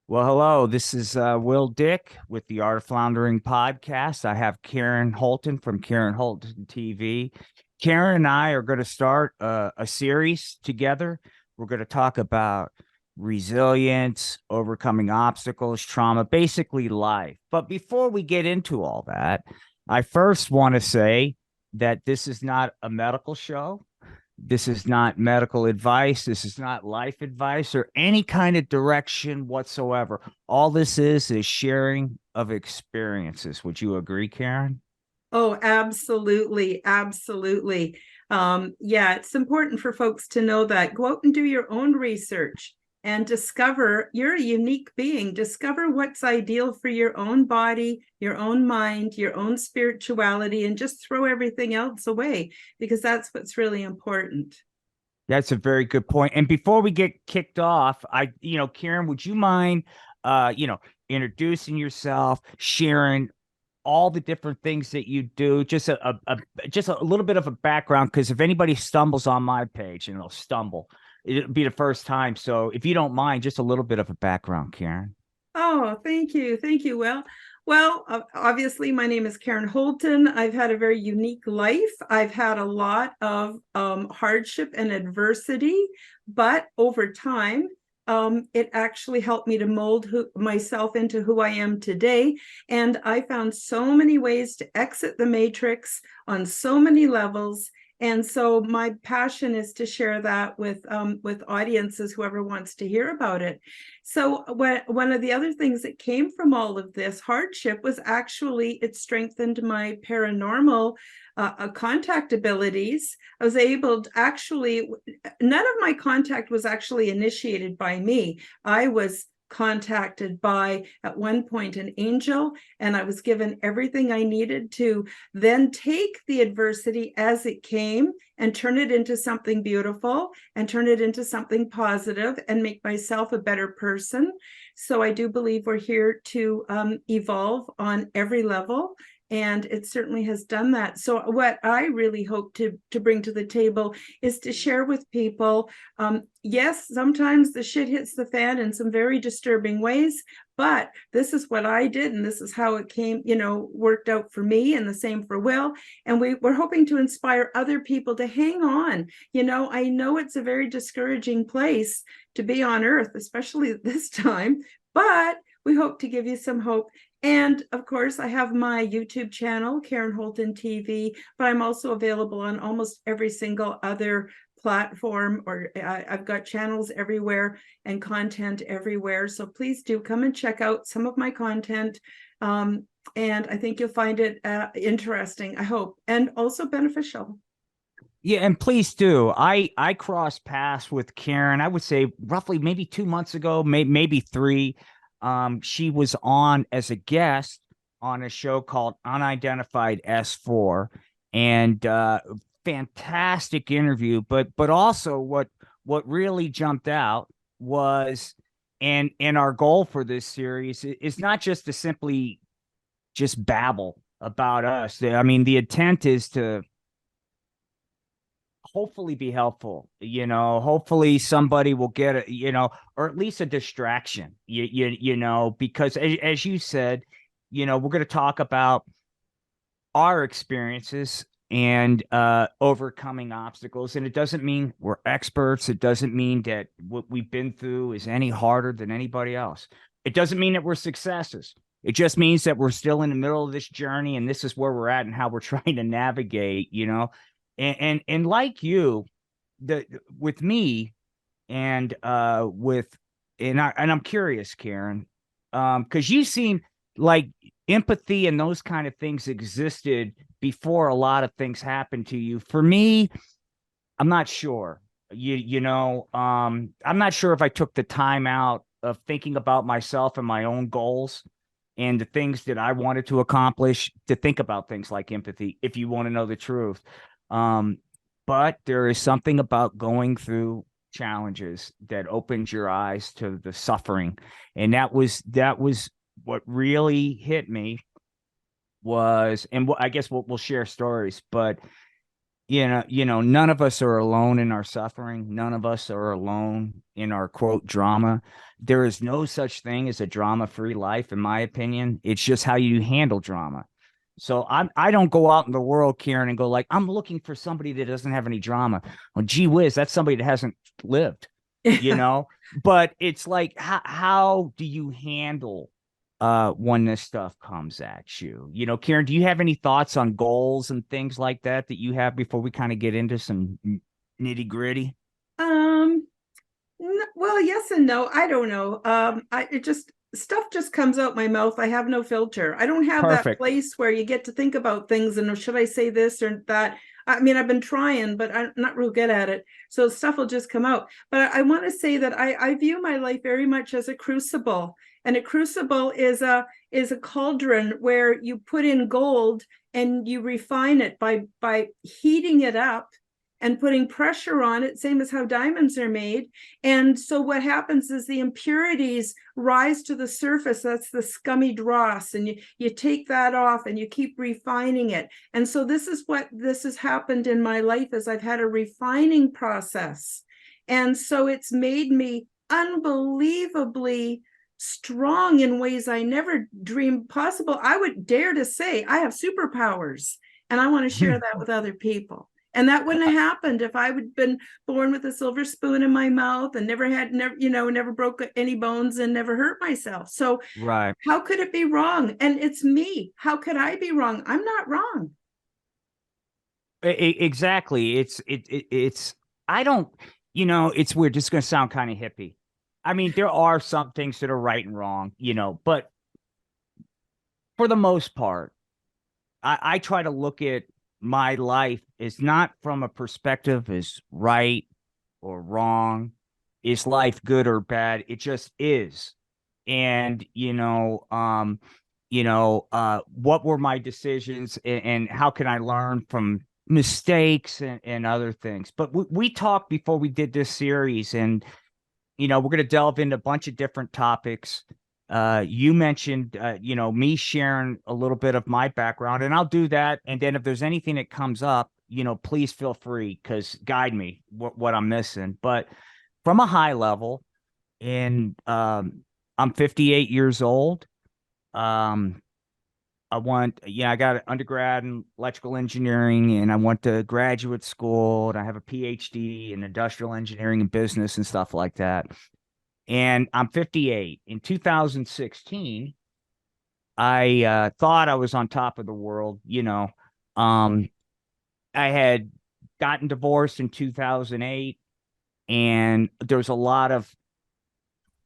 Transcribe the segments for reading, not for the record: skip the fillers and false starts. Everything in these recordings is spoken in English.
Well, hello. This is Will Dick with the Art of Floundering podcast. I have Karen Holton from Karen Holton TV. Karen and I are going to start a series together. We're going to talk about resilience, overcoming obstacles, trauma, basically life. But before we get into all that, I first want to say that this is not a medical show. This is not medical advice. This is not life advice or any kind of direction whatsoever. All this is sharing of experiences. Would you agree, Karen? Oh, absolutely. Absolutely. Yeah, it's important for folks to know that. Go out and do your own research and discover you're a unique being. Discover what's ideal for your own body, your own mind, your own spirituality, and just throw everything else away because that's what's really important. That's a very good point. And before we get kicked off, Karen, would you mind, uh, you know, introducing yourself, sharing all the different things that you do, just a little bit of a background, because if anybody stumbles on my page, and they'll stumble, it'll be the first time. So if you don't mind, just a little bit of a background, Karen. Oh, thank you. Thank you. Obviously, my name is Karen Holton. I've had a very unique life. I've had a lot of hardship and adversity, but over time, it actually helped me to mold myself into who I am today. And I found so many ways to exit the matrix on so many levels. And so my passion is to share that with audiences, whoever wants to hear about it. So one of the other things that came from all of this hardship was actually it strengthened my paranormal contact abilities. I was able to actually, none of my contact was actually initiated by me. I was contacted by, at one point, an angel, and I was given everything I needed to then take the adversity as it came and turn it into something beautiful and turn it into something positive and make myself a better person. So I do believe we're here to evolve on every level, and it certainly has done that. So what I really hope to bring to the table is to share with people, yes, sometimes the shit hits the fan in some very disturbing ways, but this is what I did, and this is how it came, worked out for me, and the same for Will. And we're hoping to inspire other people to hang on. I know it's a very discouraging place to be on earth, especially at this time, but we hope to give you some hope. And of course, I have my YouTube channel, Karen Holton TV, but I'm also available on almost every single other platform, or I've got channels everywhere and content everywhere. So please do come and check out some of my content. And I think you'll find it interesting, I hope, and also beneficial. Yeah, and please do. I crossed paths with Karen, I would say roughly maybe 2 months ago, maybe three. She was on as a guest on a show called Unidentified S4, and fantastic interview. But also what really jumped out was, and our goal for this series is not just to simply just babble about us. I mean, the intent is to hopefully be helpful. Hopefully somebody will get a, or at least a distraction. Because as you said, we're going to talk about our experiences and overcoming obstacles. And it doesn't mean we're experts. It doesn't mean that what we've been through is any harder than anybody else. It doesn't mean that we're successes. It just means that we're still in the middle of this journey, and this is where we're at and how we're trying to navigate. And like you, the with me, and with and I'm curious, Karen, because you seem like empathy and those kind of things existed before a lot of things happened to you. For me, I'm not sure. I'm not sure if I took the time out of thinking about myself and my own goals and the things that I wanted to accomplish to think about things like empathy, if you want to know the truth. Um, but there is something about going through challenges that opens your eyes to the suffering. And that was what really hit me was, and I guess we'll share stories, but none of us are alone in our suffering. None of us are alone in our quote drama. There is no such thing as a drama-free life, in my opinion. It's just how you handle drama. So I don't go out in the world, Karen, and go like, I'm looking for somebody that doesn't have any drama. Well, gee whiz, that's somebody that hasn't lived, you know? But it's like, how do you handle when this stuff comes at you? Karen, do you have any thoughts on goals and things like that you have before we kind of get into some nitty gritty? Um, well, yes and no. I don't know. I it just stuff just comes out my mouth. I have no filter. I don't have that Perfect. place where you get to think about things and should I say this or that. I mean, I've been trying, but I'm not real good at it. So stuff will just come out. But I want to say that I view my life very much as a crucible. And a crucible is a cauldron where you put in gold and you refine it by heating it up and putting pressure on it, same as how diamonds are made. And so what happens is the impurities rise to the surface. That's the scummy dross. And you take that off and you keep refining it. And so this has happened in my life as I've had a refining process. And so it's made me unbelievably strong in ways I never dreamed possible. I would dare to say I have superpowers, and I want to share that with other people. And that wouldn't have happened if I would been born with a silver spoon in my mouth and never broke any bones and never hurt myself. So Right. how could it be wrong? And it's me. How could I be wrong? I'm not wrong. Exactly. It's I don't, it's weird. It's going to sound kind of hippie. I mean, there are some things that are right and wrong, but for the most part, I try to look at my life is not from a perspective as right or wrong. Is life good or bad? It just is. And what were my decisions, and how can I learn from mistakes and other things? But we talked before we did this series, and we're going to delve into a bunch of different topics. You mentioned, me sharing a little bit of my background, and I'll do that. And then if there's anything that comes up, please feel free, because guide me what I'm missing. But from a high level, and I'm 58 years old. Um, I got an undergrad in electrical engineering, and I went to graduate school, and I have a PhD in industrial engineering and business and stuff like that. And I'm 58. In 2016, I thought I was on top of the world. Um, I had gotten divorced in 2008, and there was a lot of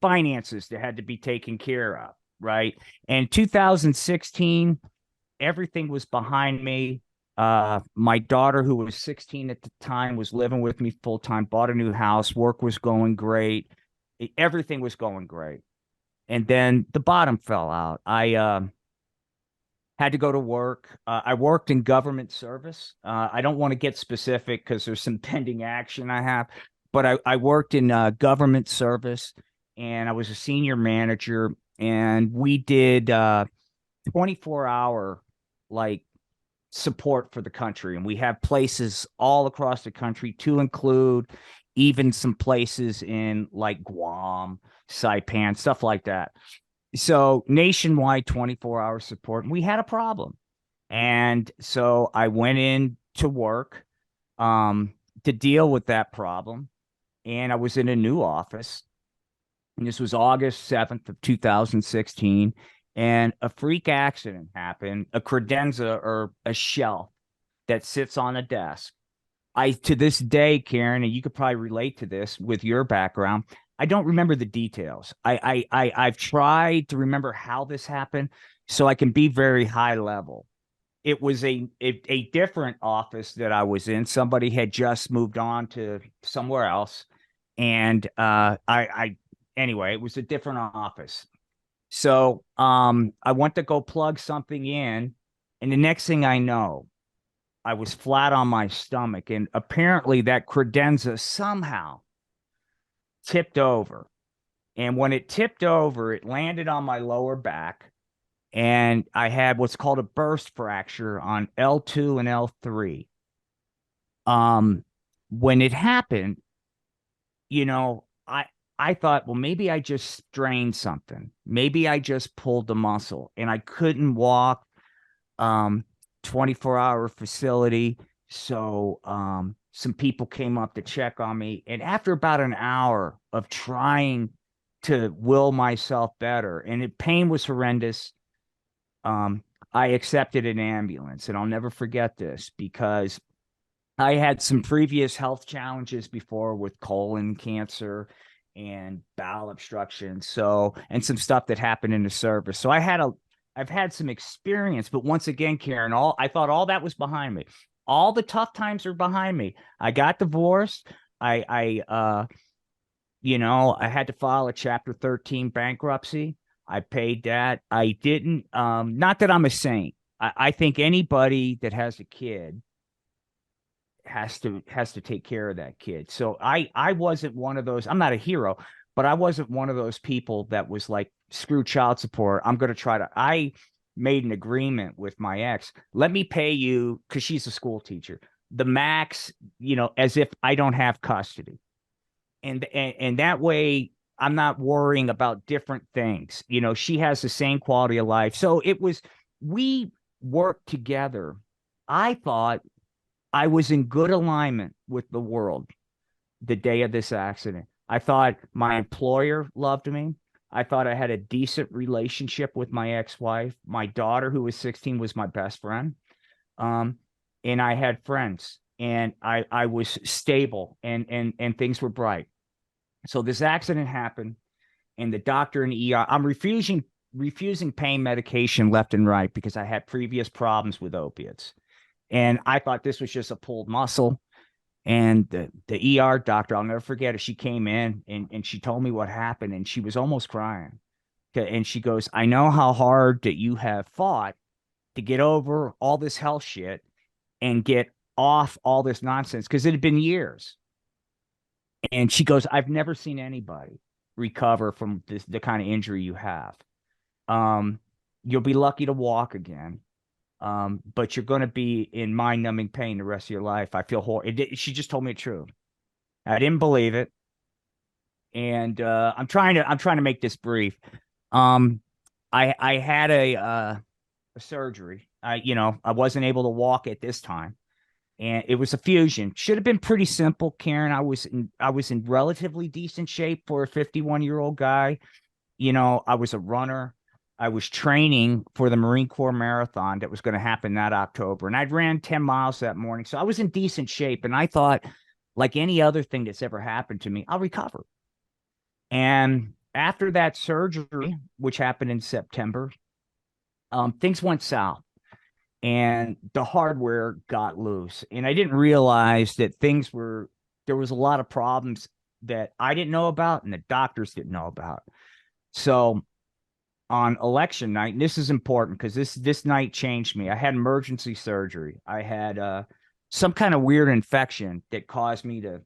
finances that had to be taken care of, right? And 2016, everything was behind me. My daughter, who was 16 at the time, was living with me full time, bought a new house, work was going great. Everything was going great. And then the bottom fell out. I had to go to work. I worked in government service. I don't want to get specific because there's some pending action I have, but I worked in government service, and I was a senior manager, and we did 24-hour like support for the country. And we have places all across the country, to include even some places in like Guam, Saipan, stuff like that. So nationwide 24-hour support. And we had a problem. And so I went in to work um, to deal with that problem. And I was in a new office. And this was August 7th of 2016. And a freak accident happened, a credenza, or a shelf that sits on a desk. To this day, Karen, and you could probably relate to this with your background, I don't remember the details. I've tried to remember how this happened so I can be very high level. It was a different office that I was in. Somebody had just moved on to somewhere else, and I anyway, it was a different office. So I went to go plug something in, and the next thing I know, I was flat on my stomach, and apparently that credenza somehow tipped over. And when it tipped over, it landed on my lower back, and I had what's called a burst fracture on L2 and L3. Um, when it happened, you know, I thought, well, maybe I just strained something. Maybe I just pulled the muscle and I couldn't walk. Um, 24-hour facility. So some people came up to check on me. And after about an hour of trying to will myself better, and pain was horrendous, um, I accepted an ambulance. And I'll never forget this because I had some previous health challenges before with colon cancer and bowel obstruction. So, and some stuff that happened in the service. So I've had some experience, but once again, Karen, I thought all that was behind me. All the tough times are behind me. I got divorced. I I had to file a Chapter 13 bankruptcy. I paid that. I didn't, not that I'm a saint. I think anybody that has a kid has to take care of that kid. So I wasn't one of those. I'm not a hero, but I wasn't one of those people that was like, screw child support. I'm going to try to. I made an agreement with my ex. Let me pay you because she's a school teacher. The max, as if I don't have custody, and that way I'm not worrying about different things. She has the same quality of life. So we worked together. I thought I was in good alignment with the world the day of this accident. I thought my employer loved me. I thought I had a decent relationship with my ex-wife. My daughter, who was 16, was my best friend. Um, and I had friends, and I was stable, and things were bright. So this accident happened, and the doctor in the ER, I'm refusing pain medication left and right because I had previous problems with opiates. And I thought this was just a pulled muscle. And the ER doctor, I'll never forget it. She came in and she told me what happened, and she was almost crying. And she goes, I know how hard that you have fought to get over all this health shit and get off all this nonsense because it had been years. And she goes, I've never seen anybody recover from the kind of injury you have. Um, you'll be lucky to walk again. But you're going to be in mind-numbing pain the rest of your life. I feel horrible. She just told me the truth. I didn't believe it, and I'm trying to make this brief. Um, I had a surgery. I wasn't able to walk at this time, and it was a fusion. Should have been pretty simple, Karen. I was in relatively decent shape for a 51-year-old guy. I was a runner. I was training for the Marine Corps marathon that was going to happen that October. And I'd ran 10 miles that morning. So I was in decent shape. And I thought, like any other thing that's ever happened to me, I'll recover. And after that surgery, which happened in September, things went south and the hardware got loose. And I didn't realize that there was a lot of problems that I didn't know about and the doctors didn't know about. So on election night, and this is important because this night changed me. I had emergency surgery. I had some kind of weird infection that caused me to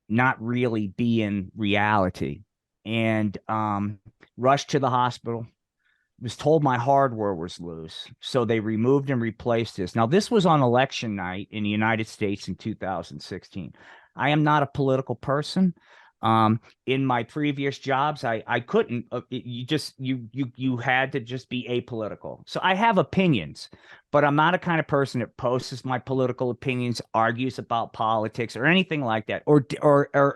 not really be in reality, and rushed to the hospital. Was told my hardware was loose, so they removed and replaced this. Now, this was on election night in the United States in 2016. I am not a political person. In my previous jobs, I couldn't. You had to just be apolitical. So I have opinions, but I'm not a kind of person that posts my political opinions, argues about politics or anything like that, or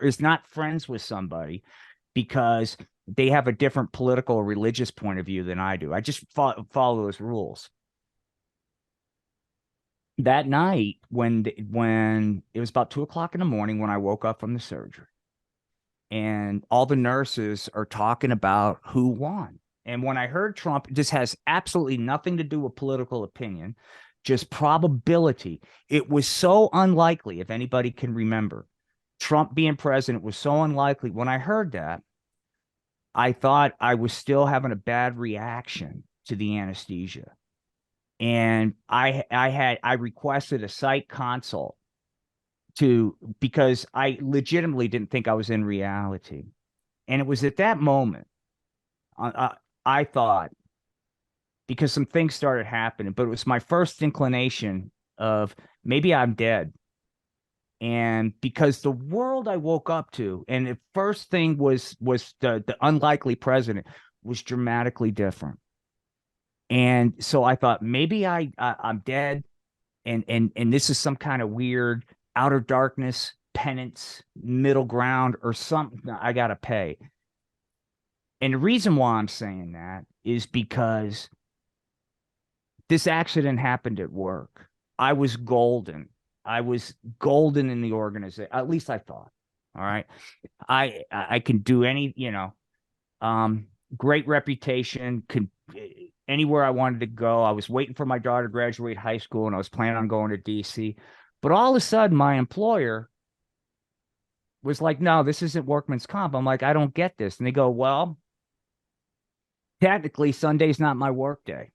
is not friends with somebody because they have a different political or religious point of view than I do. I just follow those rules. That night, when it was about 2 o'clock in the morning, when I woke up from the surgery, and all the nurses are talking about who won. And when I heard Trump, this has absolutely nothing to do with political opinion, just probability. It was so unlikely, if anybody can remember, Trump being president was so unlikely. When I heard that, I thought I was still having a bad reaction to the anesthesia. And I requested a psych consult because I legitimately didn't think I was in reality. And it was at that moment I thought, because some things started happening, but it was my first inclination of maybe I'm dead. And because the world I woke up to, and the first thing was the unlikely president was dramatically different. And so I thought maybe I'm dead, and this is some kind of weird outer darkness, penance, middle ground, or something I gotta pay. And the reason why I'm saying that is because this accident happened at work. I was golden. I was golden in the organization. At least I thought. All right. I can do any, um, great reputation, could anywhere I wanted to go. I was waiting for my daughter to graduate high school and I was planning on going to DC. But all of a sudden my employer was like, no, this isn't workman's comp. I'm like, I don't get this. And they go, well, technically Sunday's not my work day,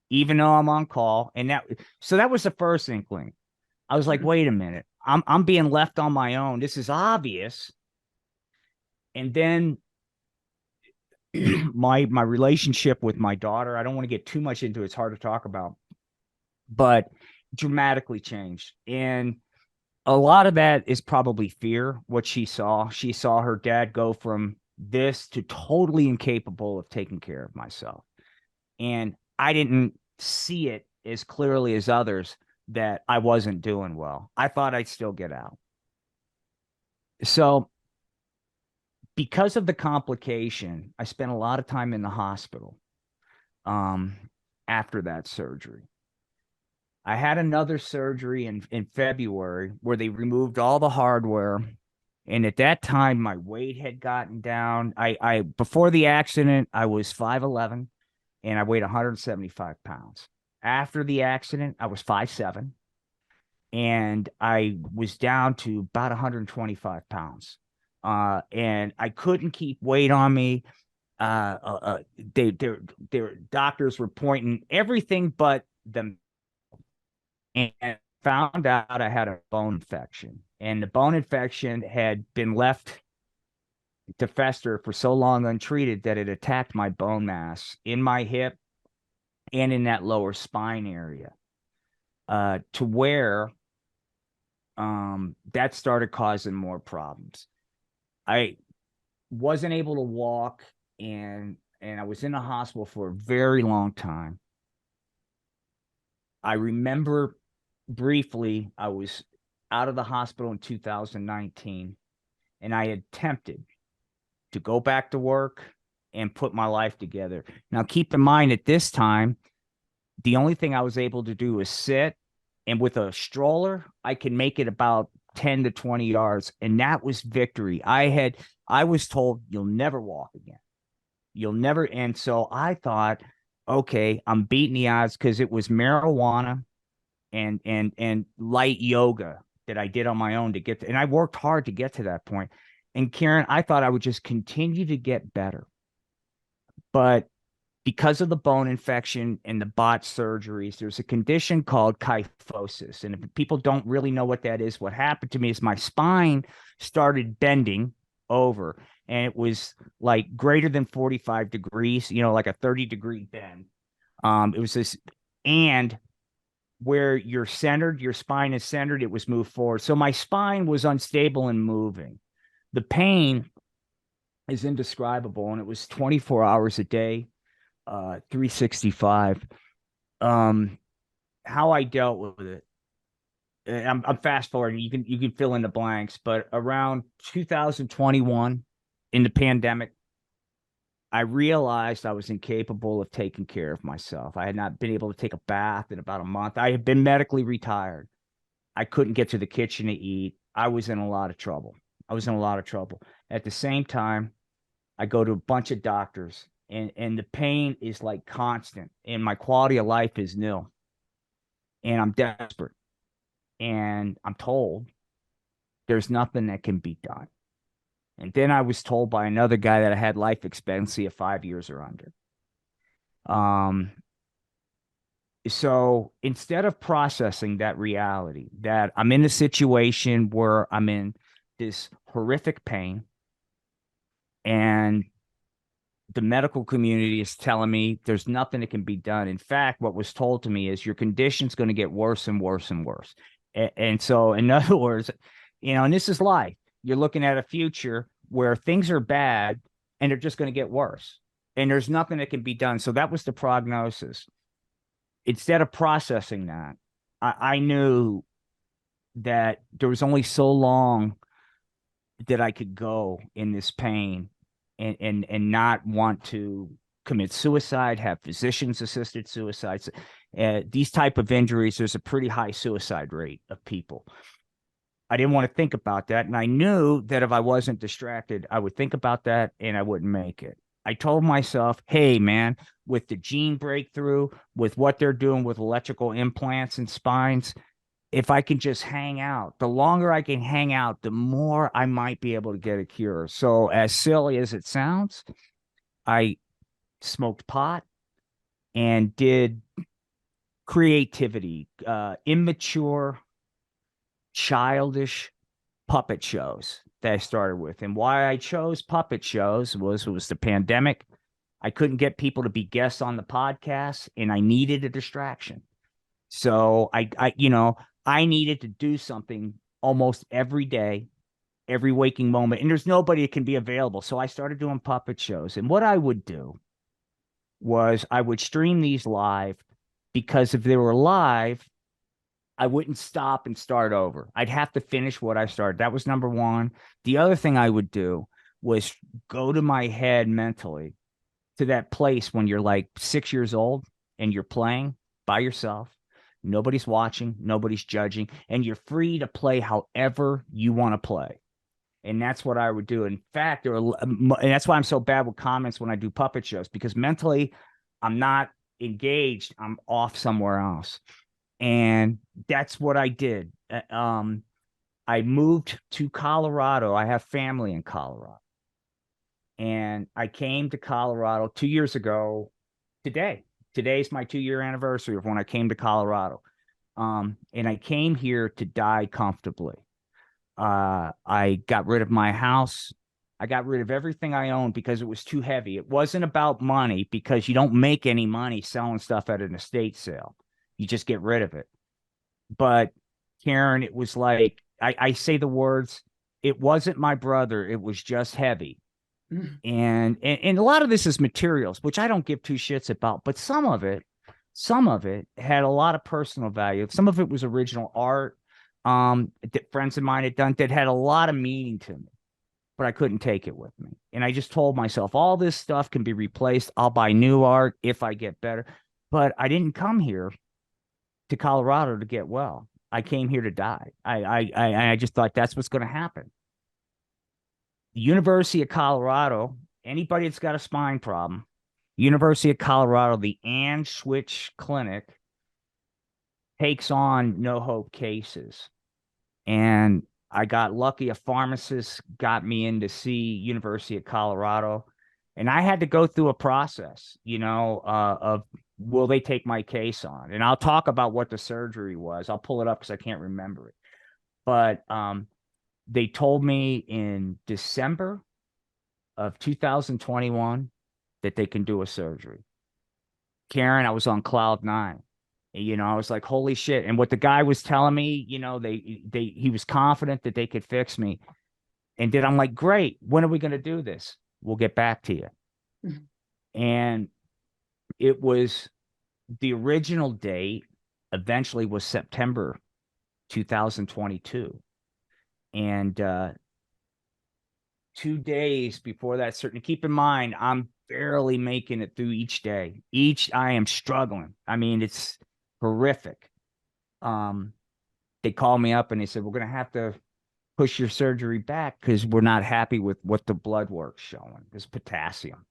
even though I'm on call. And so that was the first inkling. I was like, wait a minute, I'm being left on my own. This is obvious. And then my relationship with my daughter, I don't want to get too much into it. It's hard to talk about, but dramatically changed. And a lot of that is probably fear, what she saw. She saw her dad go from this to totally incapable of taking care of myself. And I didn't see it as clearly as others that I wasn't doing well. I thought I'd still get out. So because of the complication, I spent a lot of time in the hospital um, after that surgery. I had another surgery in February where they removed all the hardware. And at that time, my weight had gotten down. I before the accident, I was 5'11" and I weighed 175 pounds. After the accident, I was 5'7" and I was down to about 125 pounds. And I couldn't keep weight on me. Their doctors were pointing everything but the, and found out I had a bone infection. And the bone infection had been left to fester for so long untreated that it attacked my bone mass in my hip and in that lower spine area, to where that started causing more problems. I wasn't able to walk, and I was in the hospital for a very long time. I remember briefly I was out of the hospital in 2019, and I attempted to go back to work and put my life together. Now, keep in mind at this time, the only thing I was able to do was sit, and with a stroller, I can make it about 10 to 20 yards, and that was victory. I was told you'll never walk again. You'll never. And so I thought, okay, I'm beating the odds, because it was marijuana and light yoga that I did on my own to get to, and I worked hard to get to that point. And Karen, I thought I would just continue to get better. But because of the bone infection and the bot surgeries, there's a condition called kyphosis. And if people don't really know what that is, what happened to me is my spine started bending over, and it was like greater than 45 degrees, like a 30-degree bend. It was this, and where you're centered, your spine is centered, it was moved forward. So my spine was unstable and moving. The pain is indescribable, and it was 24 hours a day, 365. How I dealt with it, I'm fast forwarding. You can fill in the blanks, but around 2021, in the pandemic, I realized I was incapable of taking care of myself. I had not been able to take a bath in about a month. I had been medically retired. I couldn't get to the kitchen to eat. I was in a lot of trouble. At the same time, I go to a bunch of doctors, and the pain is like constant, and my quality of life is nil. And I'm desperate. And I'm told there's nothing that can be done. And then I was told by another guy that I had life expectancy of 5 years or under. So instead of processing that reality, that I'm in a situation where I'm in this horrific pain, and the medical community is telling me there's nothing that can be done. In fact, what was told to me is your condition's going to get worse and worse and worse. And so, in other words, And this is life. You're looking at a future where things are bad and they're just going to get worse. And there's nothing that can be done. So that was the prognosis. Instead of processing that, I knew that there was only so long that I could go in this pain and not want to commit suicide, have physicians assisted suicides. These type of injuries, there's a pretty high suicide rate of people. I didn't want to think about that. And I knew that if I wasn't distracted, I would think about that and I wouldn't make it. I told myself, hey, man, with the gene breakthrough, with what they're doing with electrical implants and spines, if I can just hang out, the longer I can hang out, the more I might be able to get a cure. So, as silly as it sounds, I smoked pot and did creativity, immature, childish puppet shows that I started with. And why I chose puppet shows was it was the pandemic. I couldn't get people to be guests on the podcast, and I needed a distraction. So I needed to do something almost every day, every waking moment. And there's nobody that can be available. So I started doing puppet shows. And what I would do was I would stream these live, because if they were live, I wouldn't stop and start over. I'd have to finish what I started. That was number one. The other thing I would do was go to my head mentally to that place when you're like 6 years old and you're playing by yourself. Nobody's watching, nobody's judging, and you're free to play however you want to play. And that's what I would do. In fact, and that's why I'm so bad with comments when I do puppet shows, because mentally I'm not engaged. I'm off somewhere else. And that's what I did. I moved to Colorado. I have family in Colorado. And I came to Colorado 2 years ago today. Today's my 2-year anniversary of when I came to Colorado. And I came here to die comfortably. I got rid of my house. I got rid of everything I owned because it was too heavy. It wasn't about money, because you don't make any money selling stuff at an estate sale. You just get rid of it. But Karen, it was like, I say the words, it wasn't my brother. It was just heavy. And a lot of this is materials, which I don't give two shits about, but some of it had a lot of personal value. Some of it was original art that friends of mine had done that had a lot of meaning to me, but I couldn't take it with me. And I just told myself, all this stuff can be replaced. I'll buy new art if I get better. But I didn't come here to Colorado to get well. I came here to die. I just thought that's what's going to happen. The University of Colorado, anybody that's got a spine problem, University of Colorado, the Ann Switch Clinic takes on no hope cases. And I got lucky. A pharmacist got me in to see University of Colorado. And I had to go through a process, of will they take my case on? And I'll talk about what the surgery was. I'll pull it up because I can't remember it. But they told me in December of 2021 that they can do a surgery. Karen, I was on cloud nine. I was like, holy shit. And what the guy was telling me, he was confident that they could fix me. And then I'm like, great. When are we going to do this? We'll get back to you. Mm-hmm. And it was the original date eventually was September 2022. And 2 days before that, certainly keep in mind, I'm barely making it through each day. I am struggling. I mean, it's horrific. They called me up and they said, we're going to have to push your surgery back because we're not happy with what the blood work's showing. It's potassium.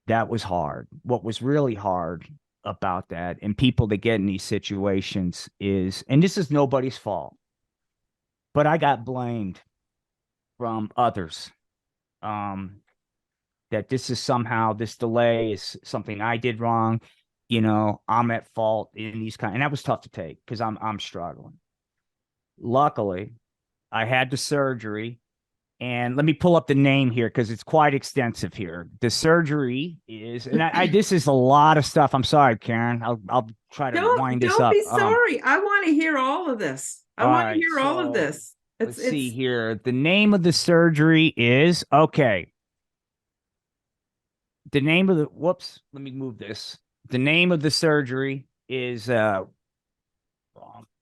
That was hard. What was really hard about that, and people that get in these situations is, and this is nobody's fault, but I got blamed from others. That this delay is something I did wrong. I'm at fault in these and that was tough to take because I'm struggling. Luckily, I had the surgery, and let me pull up the name here because it's quite extensive here. The surgery is, and this is a lot of stuff. I'm sorry, Karen. I'll try to wind this up. Don't be sorry. I want to hear all of this. I want to hear all of this. It's Let's see it's here. The name of the surgery is okay. The name of the whoops, let me move this. The name of the surgery is let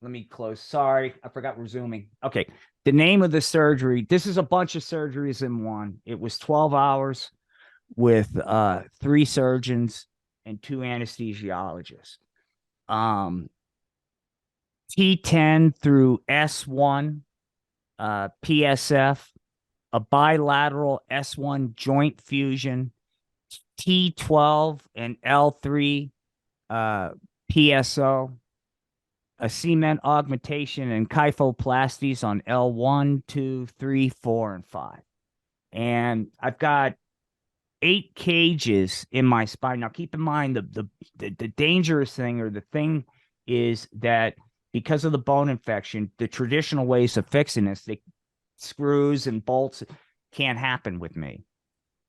me close. Sorry, I forgot we're zooming. Okay. The name of the surgery, this is a bunch of surgeries in one. It was 12 hours with 3 surgeons and 2 anesthesiologists. Um T10 through S1 PSF, a bilateral S1 joint fusion, T12 and L3 uh, PSO, a cement augmentation and kyphoplasties on L1, 2, 3, 4, and 5. And I've got 8 cages in my spine. Now, keep in mind the dangerous thing, or the thing, is that because of the bone infection, the traditional ways of fixing this, the screws and bolts, can't happen with me.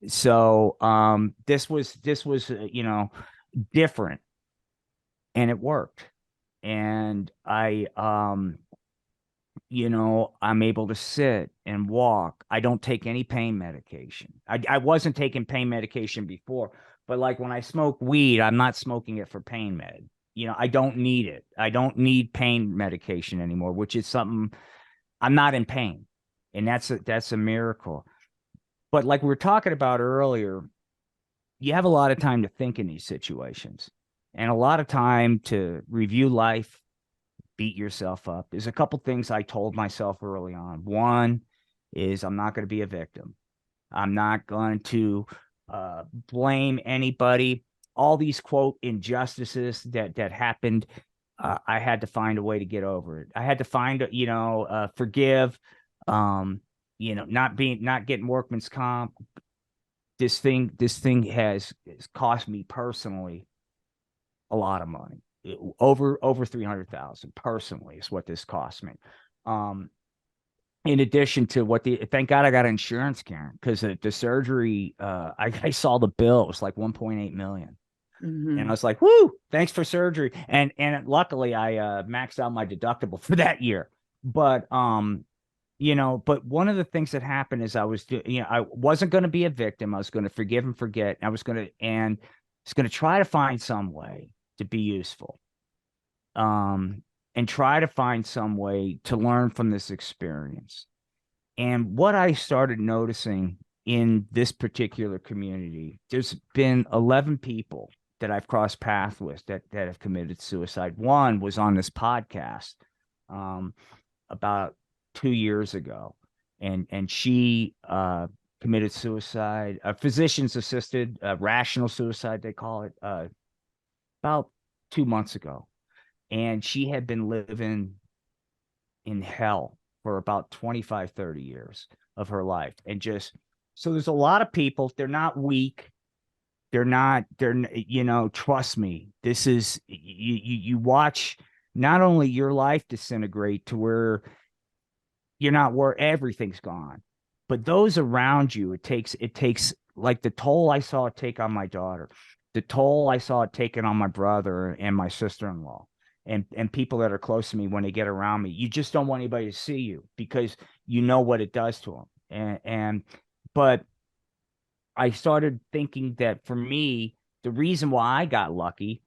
So this was different, and it worked. And I'm able to sit and walk. I don't take any pain medication. I wasn't taking pain medication before, but like when I smoke weed, I'm not smoking it for pain med. I don't need it. I don't need pain medication anymore, which is something. I'm not in pain. And that's a miracle. But like we were talking about earlier, you have a lot of time to think in these situations, and a lot of time to review life, beat yourself up. There's a couple things I told myself early on. One is I'm not going to be a victim. I'm not going to blame anybody. All these quote injustices that happened, I had to find a way to get over it. I had to find, forgive, not getting workman's comp. This thing has cost me personally a lot of money. Over 300,000 personally is what this cost me. Um, in addition to thank God I got insurance, Karen, because the surgery, I saw the bill. It was like 1.8 million. And I was like, whoo, thanks for surgery. And luckily I maxed out my deductible for that year. But but one of the things that happened is I wasn't going to be a victim. I was going to forgive and forget. I was going to try to find some way to be useful. And try to find some way to learn from this experience. And what I started noticing in this particular community, there's been 11 people that I've crossed paths with that have committed suicide. One was on this podcast about 2 years ago, and she committed suicide, physician's assisted, rational suicide, they call it, about 2 months ago. And she had been living in hell for about 25, 30 years of her life. And so there's a lot of people, they're not weak. Trust me, this is, you watch not only your life disintegrate to where you're not, where everything's gone, but those around you, it takes like the toll I saw it take on my daughter, the toll I saw it taken on my brother and my sister-in-law, and people that are close to me. When they get around me, you just don't want anybody to see you, because you know what it does to them. But I started thinking that for me, the reason why I got lucky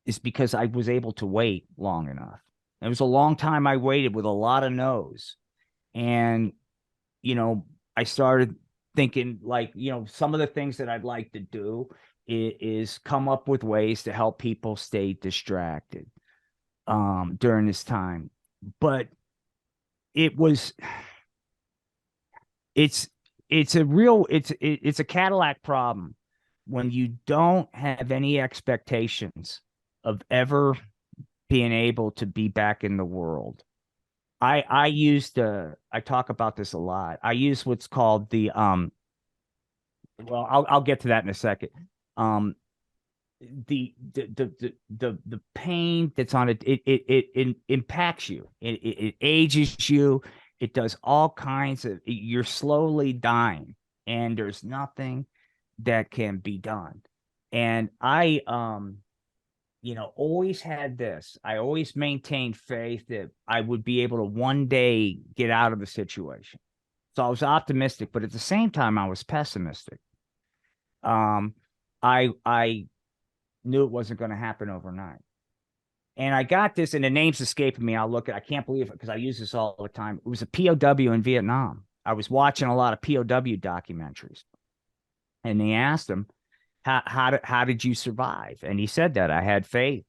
is because I was able to wait long enough. It was a long time I waited with a lot of no's. And, I started thinking, like, some of the things that I'd like to do is come up with ways to help people stay distracted during this time. But it was, it's, it's a Cadillac problem when you don't have any expectations of ever being able to be back in the world. I talk about this a lot. I use what's called the well, I'll get to that in a second. Um the pain that's on it impacts you. It ages you. It does all kinds of, you're slowly dying, and there's nothing that can be done. And always had this. I always maintained faith that I would be able to one day get out of the situation. So I was optimistic, but at the same time, I was pessimistic. Um, I knew it wasn't going to happen overnight. And I got this, and the name's escaping me. I'll look at. I can't believe it because I use this all the time. It was a POW in Vietnam. I was watching a lot of POW documentaries, and they asked him, how did you survive? And he said that I had faith.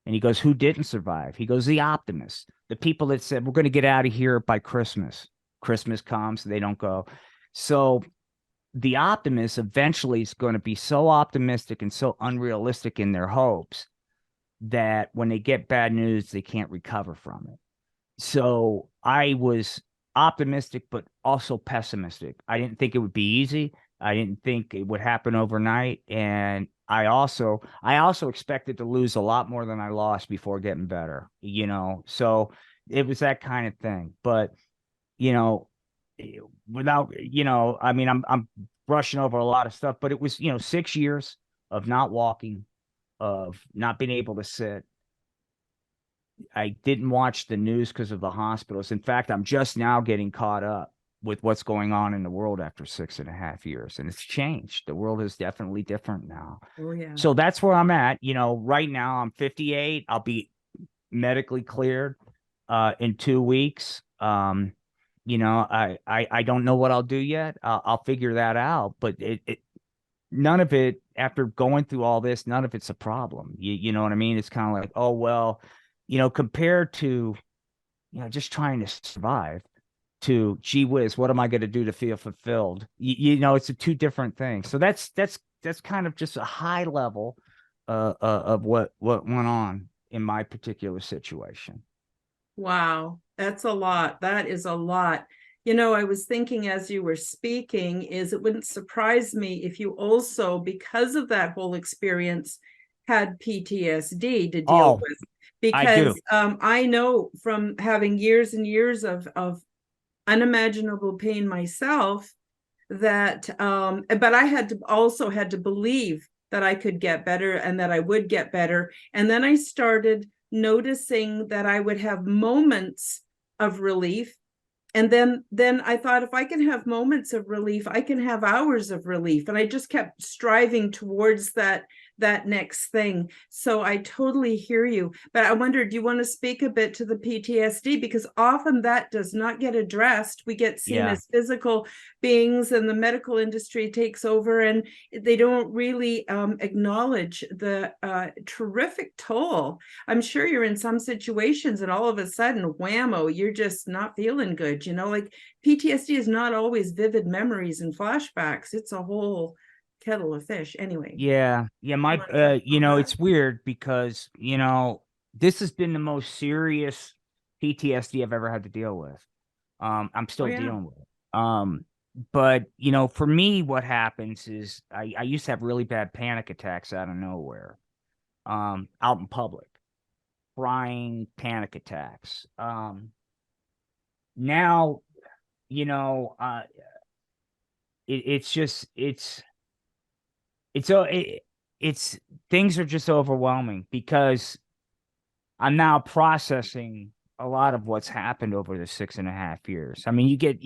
And he goes, who didn't survive? He goes, the optimists, the people that said we're going to get out of here by Christmas. Christmas comes, they don't go. So the optimist eventually is going to be so optimistic and so unrealistic in their hopes that when they get bad news, they can't recover from it. So I was optimistic, but also pessimistic. I didn't think it would be easy. I didn't think it would happen overnight. And I also expected to lose a lot more than I lost before getting better, So it was that kind of thing. But, you know, without, I mean, I'm brushing over a lot of stuff, but it was, 6 years of not walking, of not being able to sit. I didn't watch the news because of the hospitals. In fact, I'm just now getting caught up with what's going on in the world after 6.5 years. And it's changed. The world is definitely different now. Oh, yeah. So that's where I'm at. Right now I'm 58. I'll be medically cleared in 2 weeks. I don't know what I'll do yet. I'll figure that out. But none of it, after going through all this, none of it's a problem. You know what I mean? It's kind of like, oh, well, compared to, just trying to survive, to gee whiz, what am I going to do to feel fulfilled? It's two different things. So that's kind of just a high level of what went on in my particular situation. Wow, that's a lot. That is a lot. I was thinking as you were speaking, is it wouldn't surprise me if you also, because of that whole experience, had PTSD to deal Oh, with. I do. Because I know from having years and years of unimaginable pain myself that but I had to believe that I could get better and that I would get better. And then I started noticing that I would have moments of relief. And then I thought, if I can have moments of relief, I can have hours of relief. And I just kept striving towards that next thing. So I totally hear you. But I wonder, do you want to speak a bit to the PTSD? Because often that does not get addressed. We get seen Yeah. as physical beings, and the medical industry takes over, and they don't really acknowledge the terrific toll. I'm sure you're in some situations and all of a sudden, whammo, you're just not feeling good. Like PTSD is not always vivid memories and flashbacks. It's a whole kettle of fish. Anyway, Yeah. Yeah. you want to talk about that? It's weird because, this has been the most serious PTSD I've ever had to deal with. I'm Oh still yeah. dealing with it. But for me, what happens is I used to have really bad panic attacks out of nowhere, out in public, crying panic attacks. Now, you know, uh, it's just it's it's things are just overwhelming because I'm now processing a lot of what's happened over the 6.5 years. I mean, you get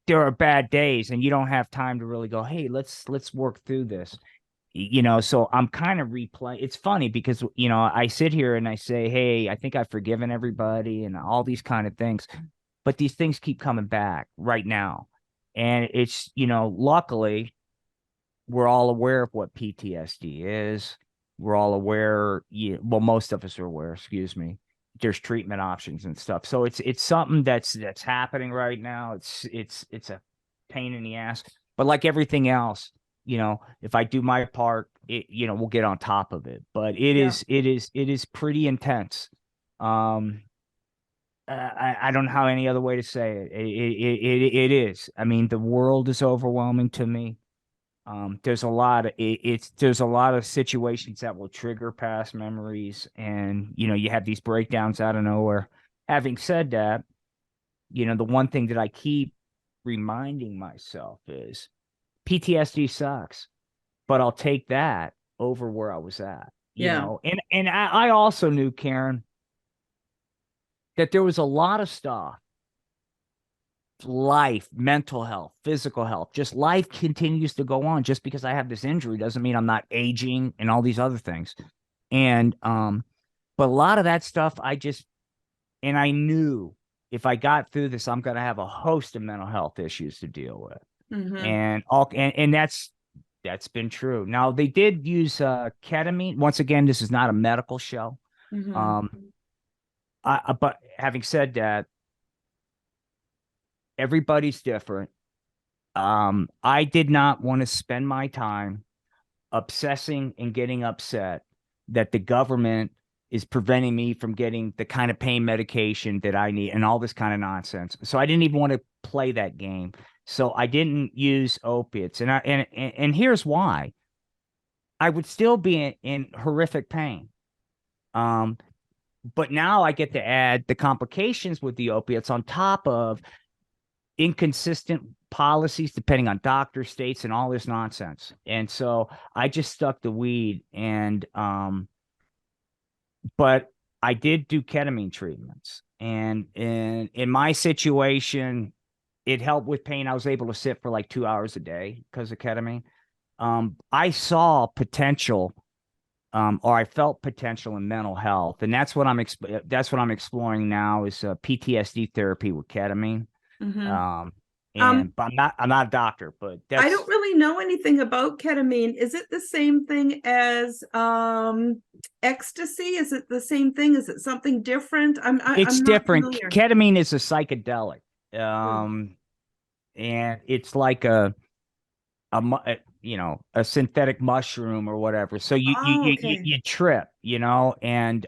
there are bad days and you don't have time to really go, hey, let's work through this. So I'm kind of replay. It's funny because I sit here and I say, hey, I think I've forgiven everybody and all these kind of things, but these things keep coming back right now. And it's, luckily we're all aware of what PTSD is. We're all aware, well, most of us are aware, excuse me. There's treatment options and stuff. So it's something that's happening right now. It's a pain in the ass. But like everything else, if I do my part, we'll get on top of it. But Yeah. it is pretty intense. I don't know how any other way to say it. It is. I mean, the world is overwhelming to me. There's a lot of situations that will trigger past memories, and you have these breakdowns out of nowhere. Having said that, the one thing that I keep reminding myself is PTSD sucks, but I'll take that over where I was at. Yeah. And I also knew, Karen, that there was a lot of stuff, life, mental health, physical health, just life continues to go on. Just because I have this injury doesn't mean I'm not aging and all these other things. And but a lot of that stuff and I knew if I got through this, I'm going to have a host of mental health issues to deal with. Mm-hmm. And that's been true. Now they did use ketamine. Once again, this is not a medical show. Mm-hmm. Um, but having said that, everybody's different. I did not want to spend my time obsessing and getting upset that the government is preventing me from getting the kind of pain medication that I need and all this kind of nonsense. So I didn't even want to play that game. So I didn't use opiates. And here's why. I would still be in horrific pain. Um, but now I get to add the complications with the opiates on top of inconsistent policies depending on doctor states and all this nonsense. And so I just stuck the weed but I did do ketamine treatments. And in my situation, it helped with pain. I was able to sit for like 2 hours a day because of ketamine. I saw potential, or I felt potential in mental health, and that's what I'm exploring now is PTSD therapy with ketamine. Mm-hmm. Um, Um, but I'm not a doctor, but I don't that's really know anything about ketamine. Is it the same thing as ecstasy? Is it the same thing? Is it something different? it's I'm not different. familiar. Ketamine is a psychedelic, Mm. and it's like a synthetic mushroom or whatever. So Oh, okay. you trip, and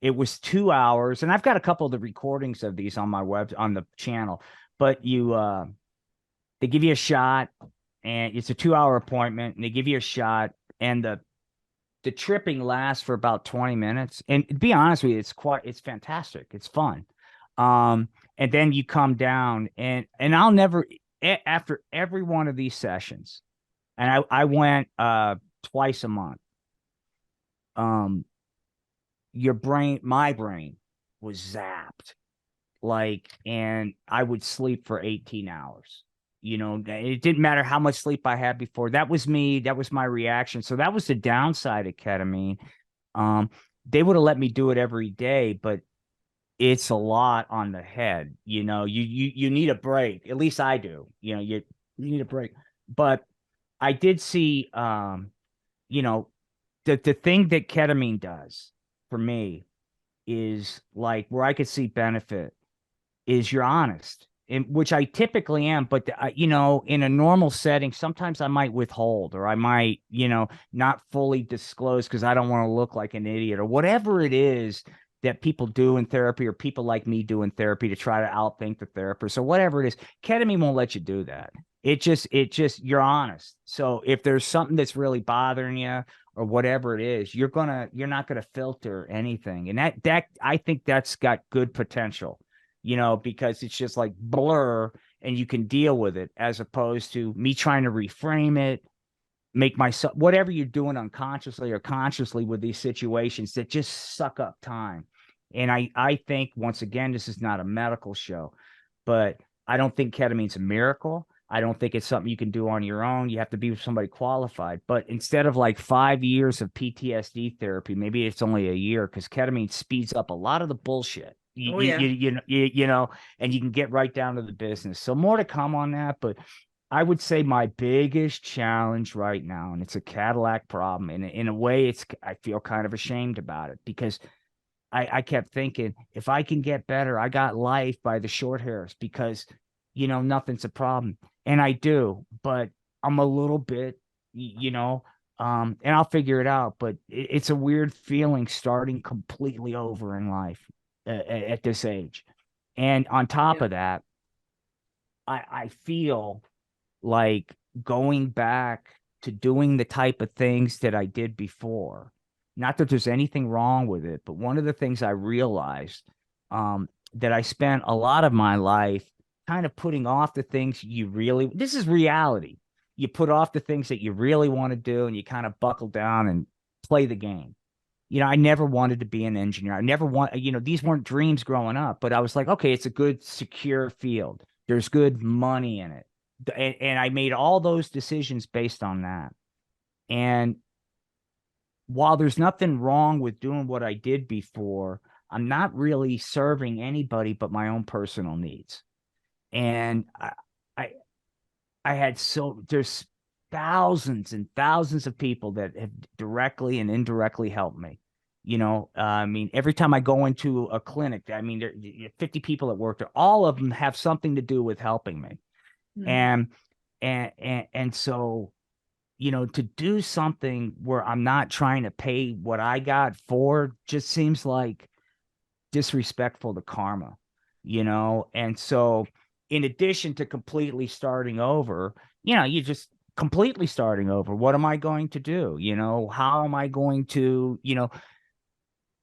it was 2 hours, and I've got a couple of the recordings of these on my on the channel. But they give you a shot, and it's a 2 hour appointment, and they give you a shot, and the tripping lasts for about 20 minutes. And to be honest with you, it's fantastic. It's fun. And then you come down and I'll never after every one of these sessions, and I went twice a month. Um, my brain was zapped, and I would sleep for 18 hours. It didn't matter how much sleep I had before. That was me. That was my reaction. So that was the downside of ketamine. Um, they would have let me do it every day, but it's a lot on the head. You need a break. At least I do. You need a break. But I did see, you know, the thing that ketamine does for me is like where I could see benefit is you're honest, and which I typically am, but in a normal setting, sometimes I might withhold or I might, not fully disclose because I don't want to look like an idiot or whatever it is that people do in therapy or people like me do in therapy to try to outthink the therapist or whatever it is. Ketamine won't let you do that. It just you're honest. So if there's something that's really bothering you or whatever it is, you're not gonna filter anything. And that I think that's got good potential, because it's just like blur and you can deal with it as opposed to me trying to reframe it, make myself whatever you're doing unconsciously or consciously with these situations that just suck up time. And I think once again, this is not a medical show, but I don't think ketamine's a miracle. I don't think it's something you can do on your own. You have to be with somebody qualified. But instead of like 5 years of PTSD therapy, maybe it's only a year because ketamine speeds up a lot of the bullshit. Oh, yeah. And you can get right down to the business. So more to come on that. But I would say my biggest challenge right now, and it's a Cadillac problem, and in a way, I feel kind of ashamed about it because I kept thinking if I can get better, I got life by the short hairs because nothing's a problem, and I do, but I'm a little bit, and I'll figure it out. But it's a weird feeling starting completely over in life at this age, and on top Yeah. of that, I feel like going back to doing the type of things that I did before. Not that there's anything wrong with it, but one of the things I realized that I spent a lot of my life kind of putting off the things this is reality. You put off the things that you really want to do and you kind of buckle down and play the game. I never wanted to be an engineer. I never these weren't dreams growing up, but I was like, okay, it's a good, secure field. There's good money in it. And I made all those decisions based on that. And while there's nothing wrong with doing what I did before, I'm not really serving anybody but my own personal needs. And I, I had there's thousands and thousands of people that have directly and indirectly helped me. I mean, every time I go into a clinic, I mean, there 50 people that work there, all of them have something to do with helping me. Mhm. And so, to do something where I'm not trying to pay what I got for just seems like disrespectful to karma, And so, in addition to completely starting over, you just completely starting over. What am I going to do? How am I going to,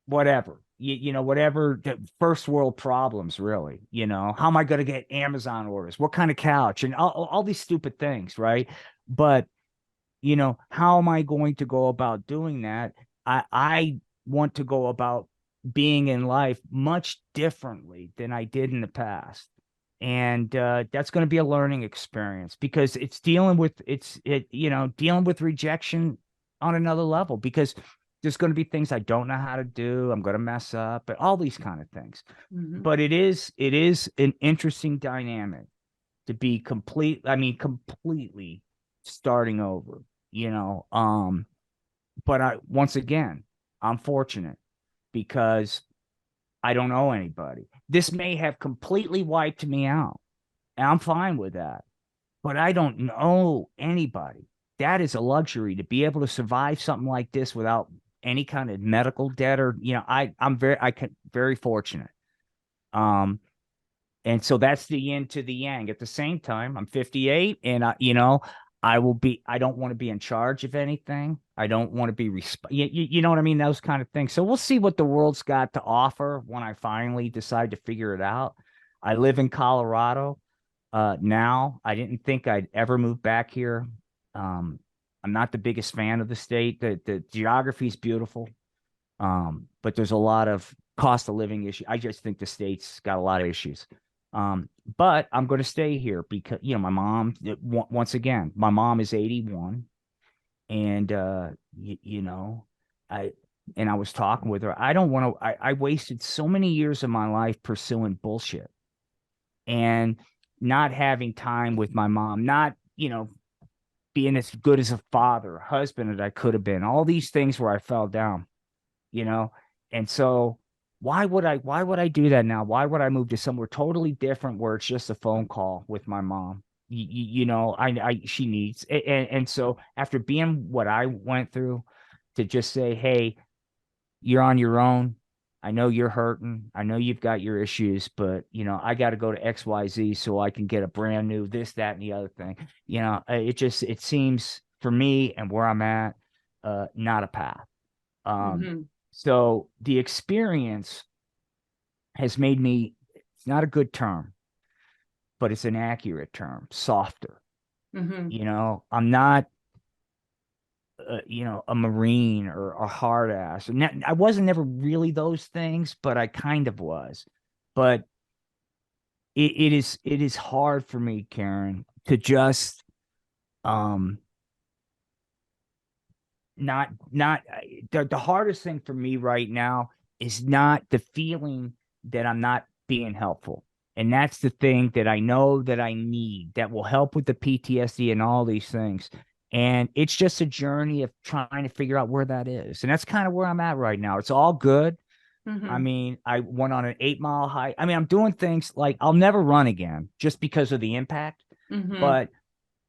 whatever, whatever the first world problems, really, how am I going to get Amazon orders? What kind of couch? And all these stupid things, right? But, how am I going to go about doing that? I want to go about being in life much differently than I did in the past. And that's going to be a learning experience because it's dealing with dealing with rejection on another level, because there's going to be things I don't know how to do. I'm going to mess up, and all these kind of things. Mhm. But it is an interesting dynamic to be completely starting over, but once again, I'm fortunate because I don't know anybody. This may have completely wiped me out, and I'm fine with that. But I don't know anybody. That is a luxury, to be able to survive something like this without any kind of medical debt, or very fortunate. Um, and so that's the yin to the yang. At the same time, I'm 58, and I don't want to be in charge of anything. I don't want to be you know what I mean? Those kind of things. So we'll see what the world's got to offer when I finally decide to figure it out. I live in Colorado now. I didn't think I'd ever move back here. Um, I'm not the biggest fan of the state. The geography is beautiful. But there's a lot of cost of living issue. I just think the state's got a lot of issues. But I'm going to stay here because, my mom, once again, my mom is 81, and, I, and I was talking with her. I don't want to, I wasted so many years of my life pursuing bullshit and not having time with my mom, not, being as good as a father, husband that I could have been, all these things where I fell down, you know? And so why would I do that now? Why would I move to somewhere totally different where it's just a phone call with my mom? She needs, and so after being what I went through, to just say, hey, you're on your own. I know you're hurting. I know you've got your issues, but I got to go to XYZ so I can get a brand new this, that, and the other thing. It seems for me and where I'm at, not a path. Um, Mhm. so the experience has made me, it's not a good term, but it's an accurate term, softer. Mhm. I'm not, a Marine or a hard ass. I wasn't never really those things, but I kind of was. But it is hard for me, Karen, to just um not the hardest thing for me right now is not the feeling that I'm not being helpful. And that's the thing that I know that I need that will help with the PTSD and all these things. And it's just a journey of trying to figure out where that is. And that's kind of where I'm at right now. It's all good. I Mhm. mean, I went on an 8 mile hike. I mean, I'm doing things like I'll never run again just because of the impact, Mhm. but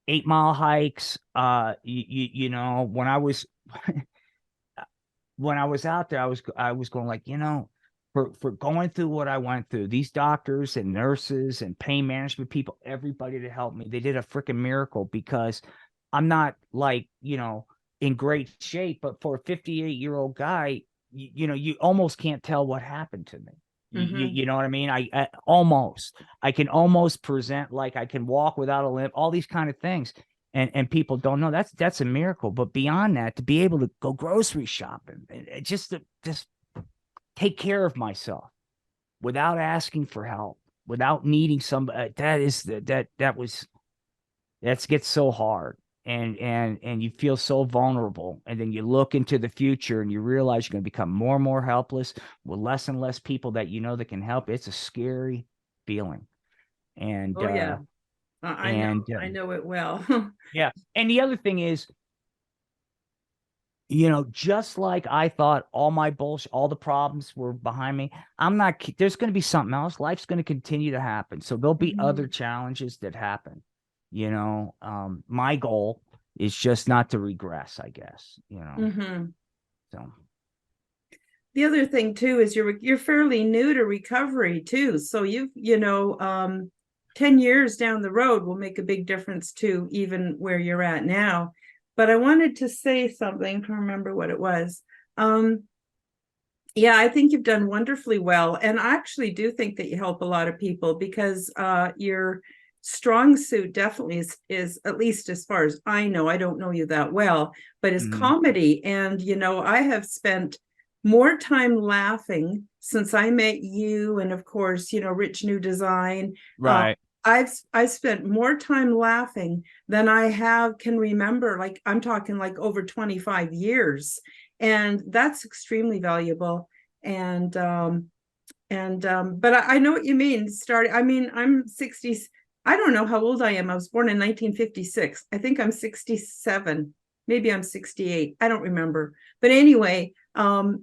8 mile hikes, when I was out there, I was going like, for going through what I went through, these doctors and nurses and pain management people, everybody to help me, they did a freaking miracle, because I'm not like, in great shape, but for a 58-year-old guy, you almost can't tell what happened to me. Mhm. You know what I mean? I can almost present like I can walk without a limp, all these kind of things. and people don't know that's a miracle. But beyond that, to be able to go grocery shopping, just to just take care of myself without asking for help, without needing somebody, that gets so hard. And you feel so vulnerable, and then you look into the future and you realize you're going to become more and more helpless with less and less people that that can help. It's a scary feeling. and Oh uh yeah, I know, and I know it well. yeah. And the other thing is, just like I thought all my bullshit, all the problems were behind me, there's going to be something else. Life's going to continue to happen. So there'll be other Mhm. challenges that happen. My goal is just not to regress, I guess. Mhm. So, The other thing too is you're fairly new to recovery too. So 10 years down the road will make a big difference too, even where you're at now. But I wanted to say something, I can't remember what it was. Um, yeah, I think you've done wonderfully well. And I actually do think that you help a lot of people because your strong suit definitely is, at least as far as I know, I don't know you that well, but is mhm, comedy. And, I have spent more time laughing since I met you. And of course, Rich New Design. Uh, right. I've spent more time laughing than I can remember. Like I'm talking like over 25 years, and that's extremely valuable. And but I know what you mean. I'm 60. I don't know how old I am. I was born in 1956. I think I'm 67. Maybe I'm 68. I don't remember. But anyway, and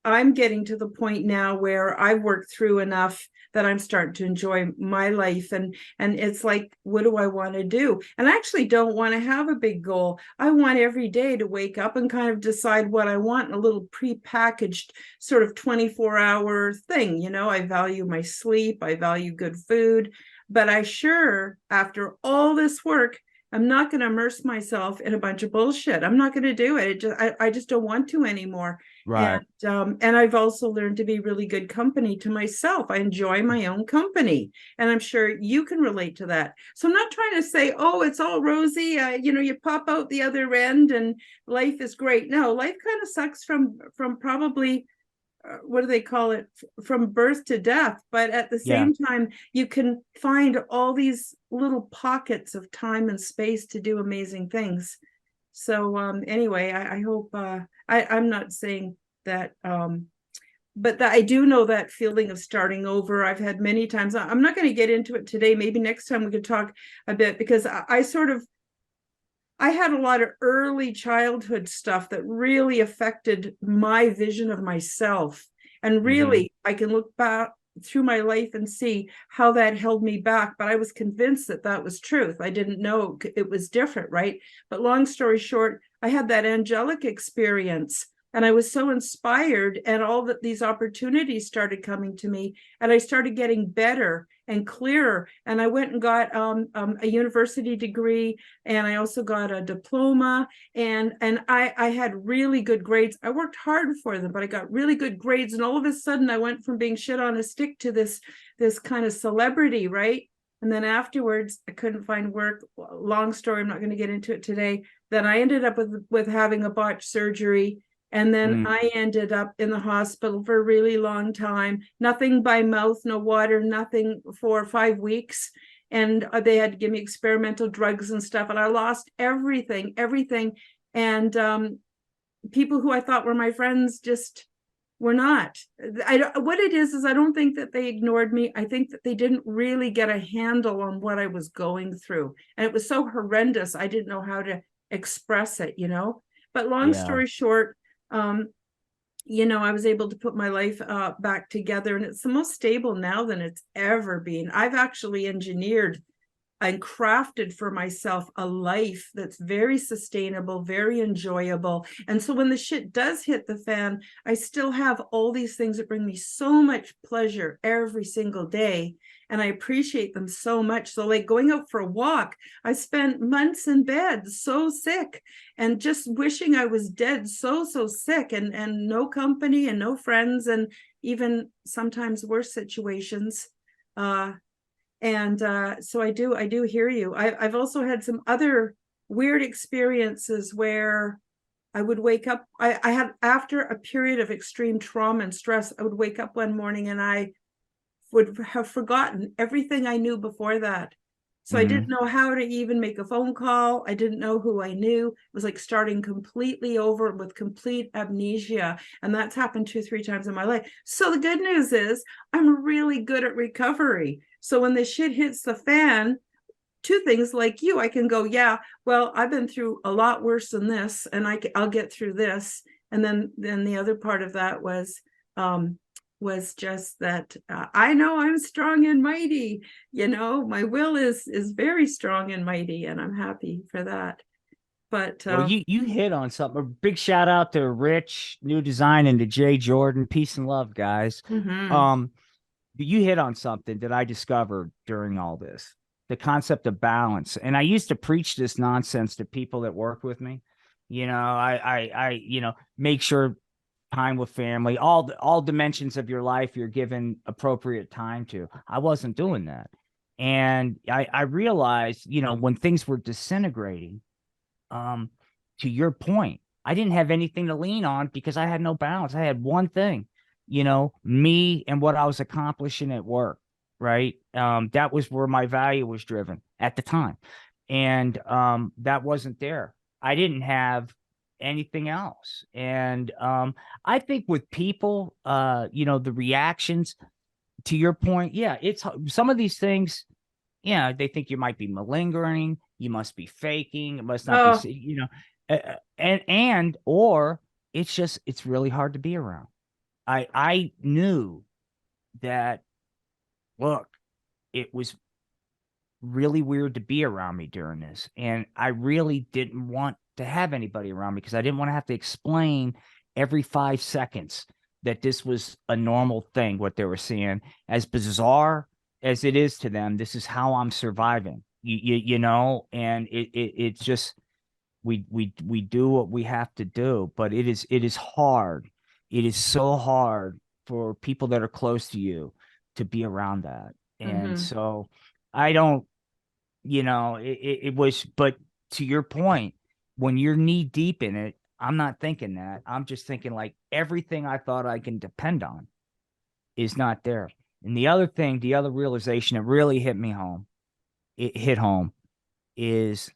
I'm getting to the point now where I've worked through enough that I'm starting to enjoy my life. And it's like, what do I want to do? And I actually don't want to have a big goal. I want every day to wake up and kind of decide what I want in a little pre-packaged sort of 24-hour thing. I value my sleep, I value good food, but I sure, after all this work, I'm not going to immerse myself in a bunch of bullshit. I'm not going to do it. I just don't want to anymore. Right. And I've also learned to be really good company to myself. I enjoy my own company, and I'm sure you can relate to that. So I'm not trying to say, oh, it's all rosy. You pop out the other end and life is great. No, life kind of sucks from probably what do they call it, from birth to death. But at the Yeah. same time, you can find all these little pockets of time and space to do amazing things. So anyway, I hope I'm not saying that but that I do know that feeling of starting over. I've had many times. I'm not going to get into it today. Maybe next time we could talk a bit, because I had a lot of early childhood stuff that really affected my vision of myself. And Hmm. really, I can look back through my life and see how that held me back. But I was convinced that that was truth. I didn't know it was different, right? But long story short, I had that angelic experience. And I was so inspired, and all that these opportunities started coming to me, and I started getting better and clearer. And I went and got a university degree, and I also got a diploma, and I had really good grades. I worked hard for them, but I got really good grades, and all of a sudden I went from being shit on a stick to this kind of celebrity, right? And then afterwards I couldn't find work. Long story, I'm not going to get into it today. Then I ended up with having a botched surgery, and then Mm. I ended up in the hospital for a really long time. Nothing by mouth, no water, nothing for 5 weeks. And they had to give me experimental drugs and stuff. And I lost everything. And people who I thought were my friends just were not. What it is I don't think that they ignored me. I think that they didn't really get a handle on what I was going through. And it was so horrendous. I didn't know how to express it. But long Yeah. story short, um, I was able to put my life back together, and it's the most stable now than it's ever been. I've actually engineered and crafted for myself a life that's very sustainable, very enjoyable. And so when the shit does hit the fan, I still have all these things that bring me so much pleasure every single day. And I appreciate them so much. So, like going out for a walk, I spent months in bed, so sick, and just wishing I was dead, so sick, and no company and no friends, and even sometimes worse situations. Uh, And so I do hear you. I've also had some other weird experiences where I would wake up. I had, after a period of extreme trauma and stress, I would wake up one morning and I would have forgotten everything I knew before that. So I didn't Hmm. know how to even make a phone call. I didn't know who I knew. It was like starting completely over with complete amnesia. And that's happened 2, 3 times in my life. So the good news is I'm really good at recovery. So when the shit hits the fan, two things like you, I can go, yeah, well, I've been through a lot worse than this, and I'll get through this. And then the other part of that was just that I know I'm strong and mighty. You know, my will is very strong and mighty, and I'm happy for that. But Well, you hit on something. A big shout out to Rich, New Design, and to Jay Jordan. Peace and love, guys. mhm. Um, you hit on something that I discovered during all this, the concept of balance. And I used to preach this nonsense to people that work with me. Make sure time with family, all dimensions of your life, you're given appropriate time to. I wasn't doing that. And I realized, when things were disintegrating, um, to your point, I didn't have anything to lean on because I had no balance. I had one thing, me and what I was accomplishing at work, right? That was where my value was driven at the time. And that wasn't there. I didn't have anything else. And I think with people, the reactions to your point, yeah, it's some of these things, yeah, they think you might be malingering, you must be faking, it must not be, Oh, and or it's really hard to be around. I knew that, look, it was really weird to be around me during this, and I really didn't want to have anybody around me because I didn't want to have to explain every 5 seconds that this was a normal thing, what they were seeing, as bizarre as it is to them. This is how I'm surviving. And it's just, we do what we have to do, but it is hard. It is so hard for people that are close to you to be around that. And mhm, so I don't, it was, but to your point, when you're knee deep in it, I'm not thinking that. I'm just thinking like everything I thought I can depend on is not there. And the other thing, the other realization that really it hit home is,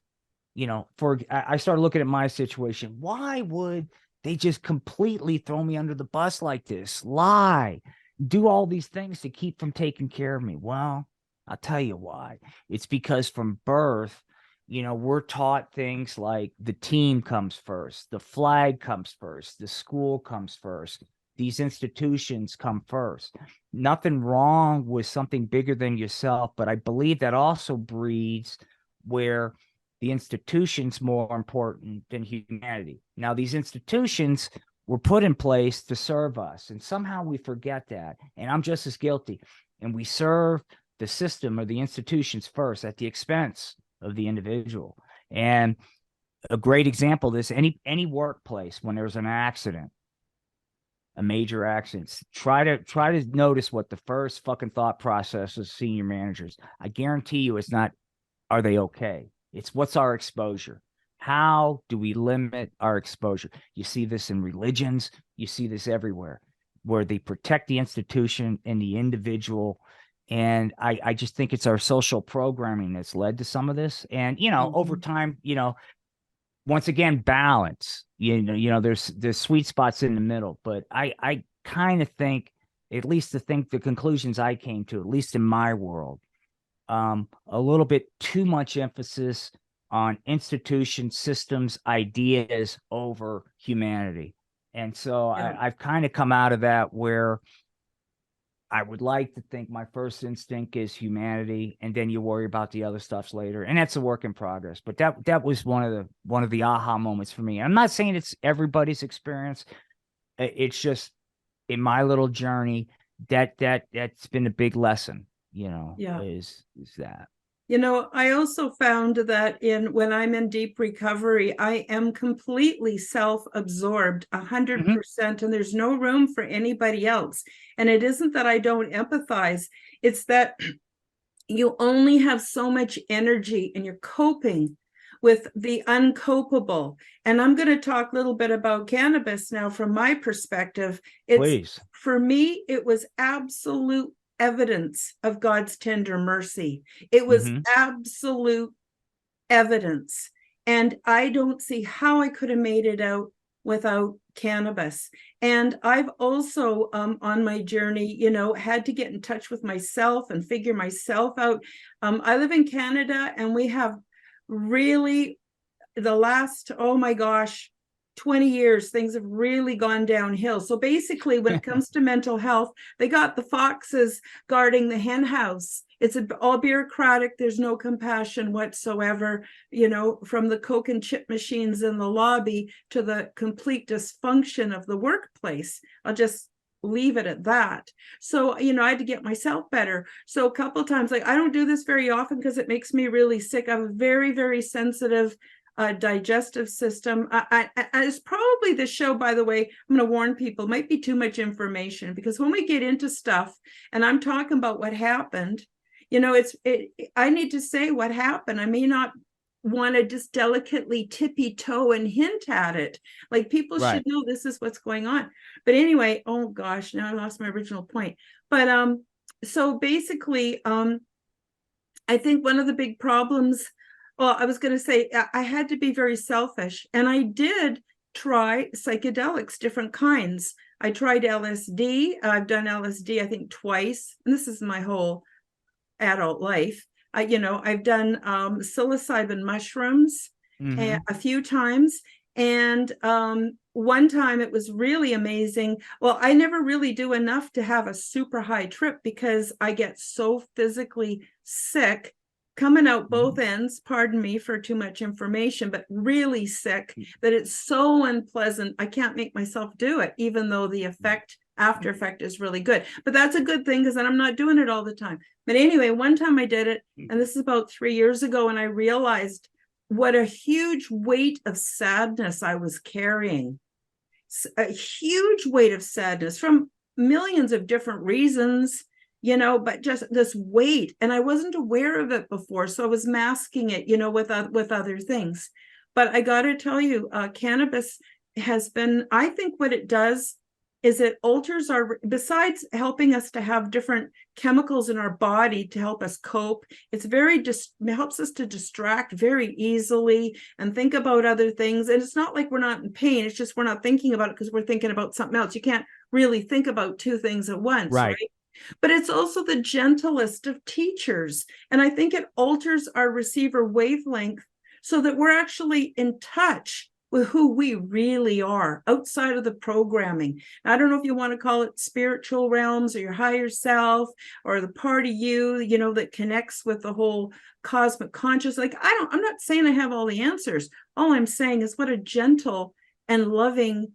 I started looking at my situation. Why would they just completely throw me under the bus like this? Lie, do all these things to keep from taking care of me. Well, I'll tell you why. It's because from birth, we're taught things like the team comes first, the flag comes first, the school comes first. These institutions come first. Nothing wrong with something bigger than yourself, but I believe that also breeds where the institution's more important than humanity. Now, these institutions were put in place to serve us, and somehow we forget that. And I'm just as guilty. And we serve the system or the institutions first at the expense of the individual. And a great example of this, any workplace, when there's an accident, a major accident, try to notice what the first fucking thought process of senior managers. I guarantee you it's not, are they okay? It's, what's our exposure? How do we limit our exposure? You see this in religions, you see this everywhere, where they protect the institution and the individual. And I just think it's our social programming that's led to some of this. And over mhm. time, once again, balance. There's sweet spots in the middle, but I kind of think, at least the conclusions I came to, at least in my world, a little bit too much emphasis on institution systems, ideas over humanity. And so Yeah. I've kind of come out of that where I would like to think my first instinct is humanity, and then you worry about the other stuffs later, and that's a work in progress. But that was one of the aha moments for me. I'm not saying it's everybody's experience. It's just in my little journey that's been a big lesson. Yeah. Is that. You know, I also found that in when I'm in deep recovery, I am completely self-absorbed, a hundred Mhm. percent, and there's no room for anybody else. And it isn't that I don't empathize, it's that you only have so much energy and you're coping with the uncopable. And I'm going to talk a little bit about cannabis now from my perspective. It's, Please. for me, it was absolute evidence of God's tender mercy. It was absolute evidence. And I don't see how I could have made it out without cannabis. And I've also, on my journey, had to get in touch with myself and figure myself out. I live in Canada, and we have really, the last, oh my gosh, 20 years, things have really gone downhill. So basically, when it comes to mental health, they got the foxes guarding the hen house. It's all bureaucratic. There's no compassion whatsoever, from the Coke and chip machines in the lobby to the complete dysfunction of the workplace. I'll just leave it at that. So, I had to get myself better. So a couple of times, like, I don't do this very often because it makes me really sick. I have a very, very sensitive digestive system. It's probably the show, by the way, I'm going to warn people, might be too much information, because when we get into stuff and I'm talking about what happened, I need to say what happened. I may not want to just delicately tippy toe and hint at it. Like, people should know this is what's going on. But anyway, oh gosh, now I lost my original point. But so basically, I think one of the big problems, well, I was going to say, I had to be very selfish, and I did try psychedelics, different kinds. I tried LSD. I've done LSD, I think, twice, and this is my whole adult life. I've done psilocybin mushrooms a few times, and one time it was really amazing. Well, I never really do enough to have a super high trip because I get so physically sick, coming out both ends, pardon me for too much information, but really sick, that it's so unpleasant. I can't make myself do it, even though the after effect is really good. But that's a good thing, because then I'm not doing it all the time. But anyway, one time I did it, and this is about 3 years ago, and I realized what a huge weight of sadness I was carrying. A huge weight of sadness from millions of different reasons, but just this weight. And I wasn't aware of it before, so I was masking it, with other things. But I got to tell you, cannabis has been, I think what it does is it alters besides helping us to have different chemicals in our body to help us cope, it helps us to distract very easily and think about other things. And it's not like we're not in pain, it's just we're not thinking about it because we're thinking about something else. You can't really think about two things at once, right? But it's also the gentlest of teachers. And I think it alters our receiver wavelength so that we're actually in touch with who we really are outside of the programming. I don't know if you want to call it spiritual realms or your higher self or the part of you, that connects with the whole cosmic conscious. Like, I'm not saying I have all the answers. All I'm saying is what a gentle and loving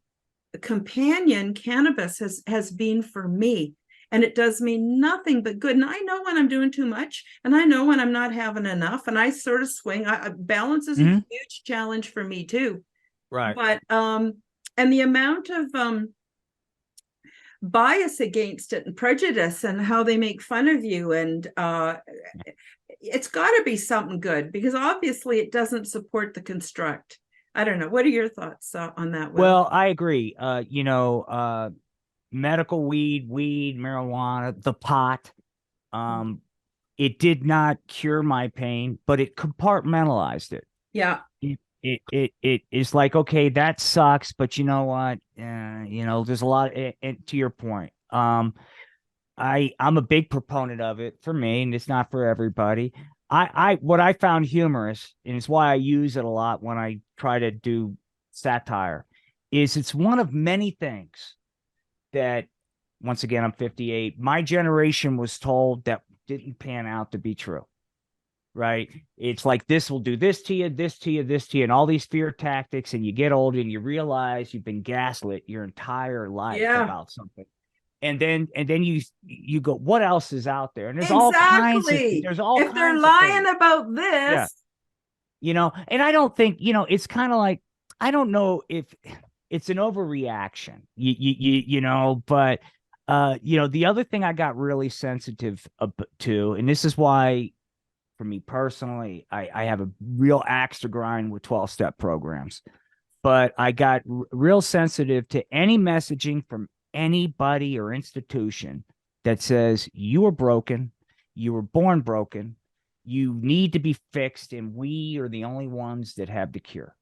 companion cannabis has been for me. And it does me nothing but good. And I know when I'm doing too much, and I know when I'm not having enough, and I sort of swing. Balance is a huge challenge for me too. Right. But and the amount of bias against it and prejudice and how they make fun of you, and it's got to be something good, because obviously it doesn't support the construct. I don't know. What are your thoughts on that, Will? Well, I agree. Medical weed, marijuana, the pot, it did not cure my pain, but it compartmentalized it. Yeah. It is like, okay, that sucks, but you know what? There's a lot, and to your point, I'm a big proponent of it for me, and it's not for everybody. What I found humorous, and it's why I use it a lot when I try to do satire, is it's one of many things that, once again, I'm 58, my generation was told that didn't pan out to be true. Right? It's like, this will do this to you, this to you, this to you, and all these fear tactics, and you get old and you realize you've been gaslit your entire life about something. And then you go, what else is out there? And there's all kinds of, if they're lying about this. And I don't think, it's kind of like, I don't know if it's an overreaction, but The other thing I got really sensitive to, and this is why, for me personally, I have a real axe to grind with 12-step programs. But I got real sensitive to any messaging from anybody or institution that says you are broken, you were born broken, you need to be fixed, and we are the only ones that have the cure.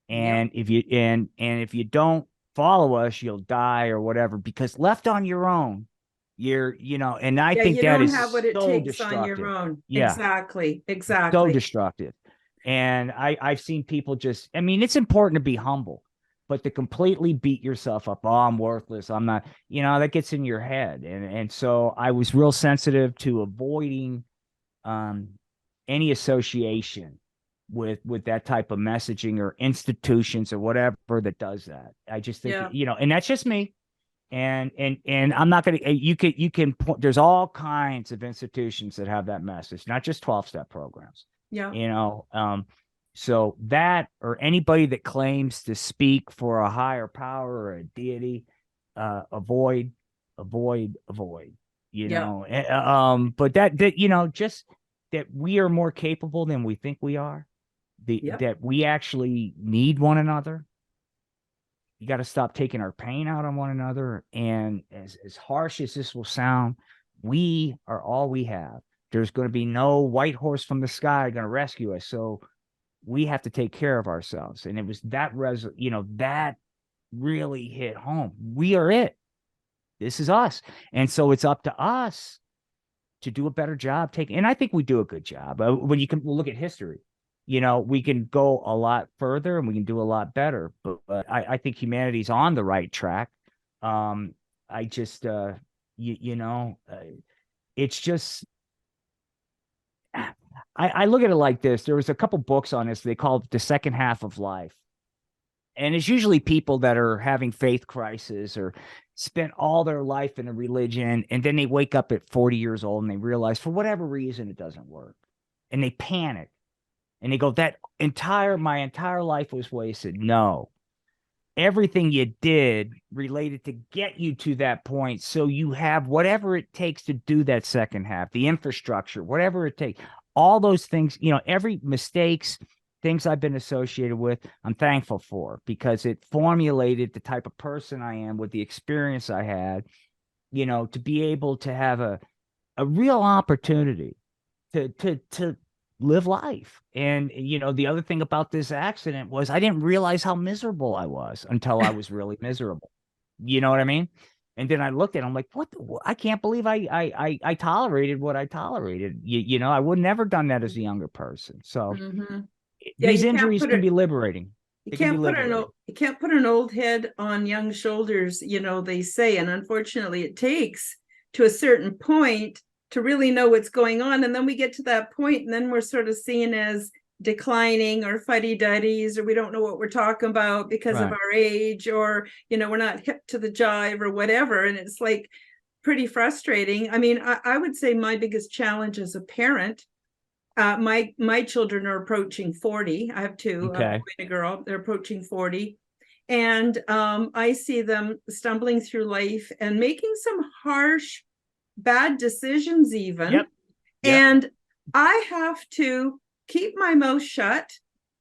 Yep. And if you don't follow us, you'll die or whatever, because left on your own, and I Yeah, think you that don't is have what it so takes on your destructive. own. Yeah, Exactly. so Exactly. destructive. And I've seen people just, I mean, it's important to be humble, but to completely beat yourself up, oh, I'm worthless, I'm not, that gets in your head. And so I was real sensitive to avoiding um any association with that type of messaging or institutions or whatever that does that. I just think, Yeah. and that's just me. And I'm not going to, you can point, there's all kinds of institutions that have that message, not just 12-step programs, Yeah. you know. So that, or anybody that claims to speak for a higher power or a deity, avoid, avoid, Yeah. but that, just that we are more capable than we think we are, Yep. that we actually need one another. You got to stop taking our pain out on one another. And as harsh as this will sound, we are all we have. There's going to be no white horse from the sky going to rescue us. So we have to take care of ourselves. And it was that that really hit home. We are it. This is us. And so it's up to us to do a better job taking, and I think we do a good job. When you can look at history, we can go a lot further and we can do a lot better. But I think humanity's on the right track. I just, it's just, I look at it like this. There was a couple books on this. They call it The Second Half of Life. And it's usually people that are having faith crisis or spent all their life in a religion, and then they wake up at 40 years old and they realize for whatever reason it doesn't work, and they panic and they go, that my entire life was wasted. No, everything you did related to get you to that point, so you have whatever it takes to do that second half, the infrastructure, whatever it takes, all those things, every mistakes, things I've been associated with, I'm thankful for, because it formulated the type of person I am with the experience I had, to be able to have a real opportunity to live life. And the other thing about this accident was I didn't realize how miserable I was until I was really miserable. You know what I mean? And then I looked at it, I'm like, I can't believe I tolerated what I tolerated. I would never done that as a younger person. So Hmm. Yeah, these injuries can be liberating. They can be liberating. you can't put an old head on young shoulders, they say, and unfortunately it takes to a certain point to really know what's going on. And then we get to that point and then we're sort of seen as declining or fuddy-duddies, or we don't know what we're talking about because of Right. our age, or we're not hip to the jive or whatever. And it's like pretty frustrating. I mean, I would say my biggest challenge as a parent, my children are approaching 40. I have two, a boy Okay. and a girl. They're approaching 40. And I see them stumbling through life and making some harsh, bad decisions even. Yep. Yep. And I have to keep my mouth shut,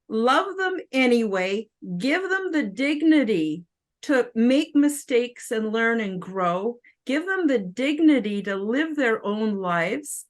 love them anyway, give them the dignity to make mistakes and learn and grow, give them the dignity to live their own lives,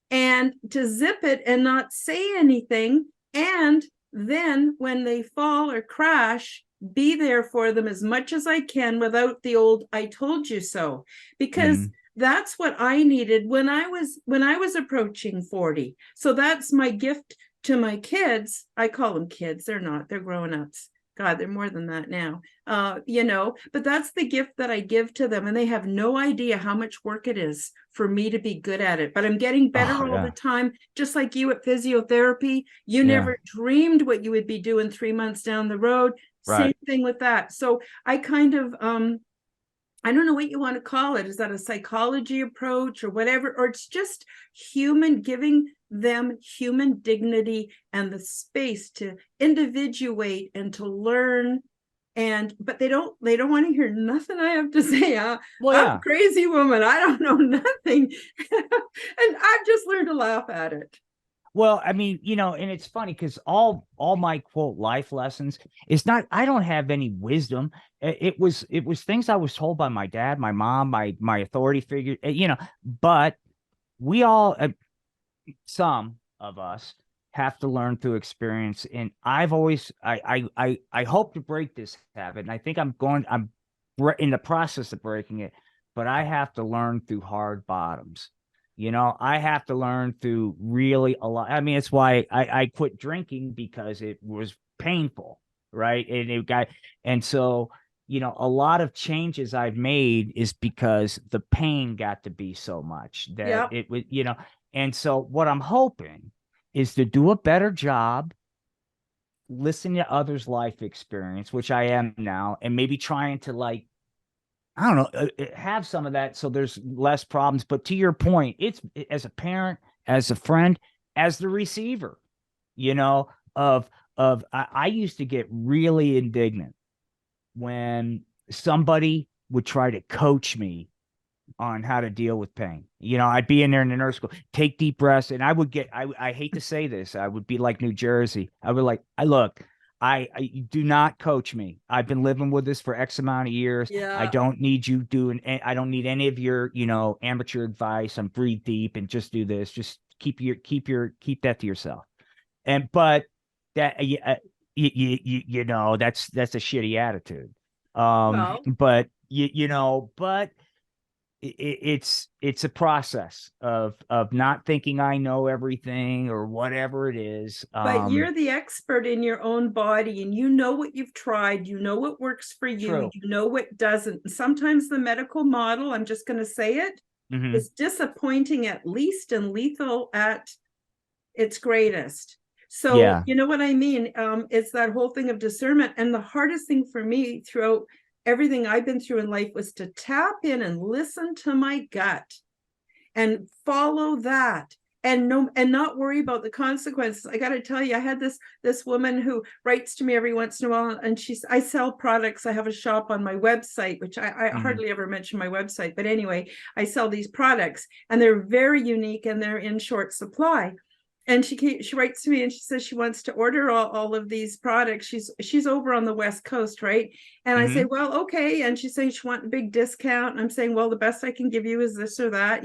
and to zip it and not say anything. And then when they fall or crash, be there for them as much as I can without the old "I told you so," because Mm-hmm. that's what I needed when I was approaching 40. So that's my gift to my kids. I call them kids. They're not. They're grown-ups. God, they're more than that now. But that's the gift that I give to them. And they have no idea how much work it is for me to be good at it. But I'm getting Oh, better all the yeah. time, just like you at physiotherapy. You Yeah. never dreamed what you would be doing 3 months down the road. Same Right. thing with that. So I kind of I don't know what you want to call it. Is that a psychology approach or whatever? Or it's just human, giving them human dignity and the space to individuate and to learn but they don't want to hear nothing I have to say. Well, I'm a yeah. crazy woman. I don't know nothing. And I've just learned to laugh at it. Well, I mean, and it's funny because all my quote life lessons, it's not, I don't have any wisdom. It was things I was told by my dad, my mom, my authority figure, but we all, some of us have to learn through experience. And I've always, I hope to break this habit. And I think I'm in the process of breaking it, but I have to learn through hard bottoms. I have to learn through really a lot. I mean, it's why I quit drinking, because it was painful, right? And so, a lot of changes I've made is because the pain got to be so much that Yep. it was, and so what I'm hoping is to do a better job listening to others' life experience, which I am now, and maybe trying to, like, I don't know, have some of that so there's less problems. But to your point, it's as a parent, as a friend, as the receiver, you know, of I used to get really indignant when somebody would try to coach me on how to deal with pain. I'd be in there in the nurse school, take deep breaths, and I hate to say this, I would be like New Jersey. I would like, I look, I do not coach me. I've been living with this for X amount of years. I Yeah. don't need you doing, I don't need any of your, amateur advice on breathe deep and just do this. Just keep that to yourself. But that, that's a shitty attitude. Well, But but it's a process of not thinking I know everything or whatever it is. but you're the expert in your own body, and you know what you've tried, you know what works for you, True. you know what doesn't. Sometimes the medical model, I'm just going to say it, Hmm. is disappointing at least and lethal at its greatest. So Yeah. you know what I mean? It's that whole thing of discernment. And the hardest thing for me throughout everything I've been through in life was to tap in and listen to my gut and follow that, and not worry about the consequences. I got to tell you, I had this woman who writes to me every once in a while, and I sell products. I have a shop on my website, which I Hmm. hardly ever mention my website, but anyway, I sell these products, and they're very unique, and they're in short supply. And she writes to me, and she says she wants to order all of these products. She's over on the West Coast, right? And I say, Hmm. well, okay. And she's saying she wants a big discount. And I'm saying, well, the best I can give you is this or that.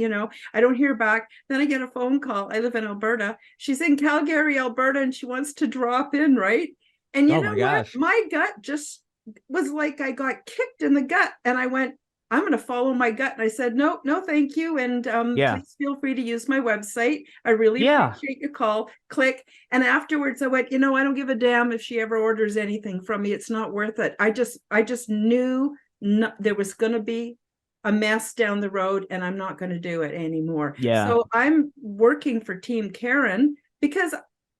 I don't hear back. Then I get a phone call. I live in Alberta. She's in Calgary, Alberta, and she wants to drop in, right? And you Oh my know what? gosh. My gut just was like I got kicked in the gut. And I went, I'm going to follow my gut. And I said, no, no, thank you. And Yeah. please feel free to use my website. I really Yeah. appreciate your call. Click. And afterwards I went, I don't give a damn if she ever orders anything from me. It's not worth it. I just knew there was going to be a mess down the road, and I'm not going to do it anymore. Yeah. So I'm working for Team Karen, because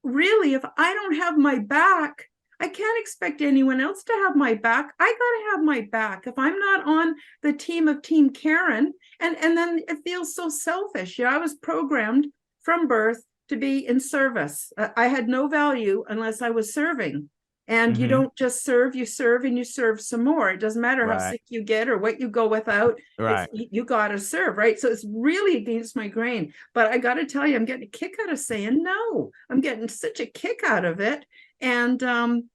really, if I don't have my back, I can't expect anyone else to have my back. I got to have my back. If I'm not on the team of Team Karen, and then it feels so selfish. I was programmed from birth to be in service. I had no value unless I was serving. And you Hmm. don't just serve, you serve and you serve some more. It doesn't matter how Right. sick you get or what you go without. It's Right. you got to serve, right? So it's really against my grain. But I got to tell you, I'm getting a kick out of saying no. I'm getting such a kick out of it. And I'm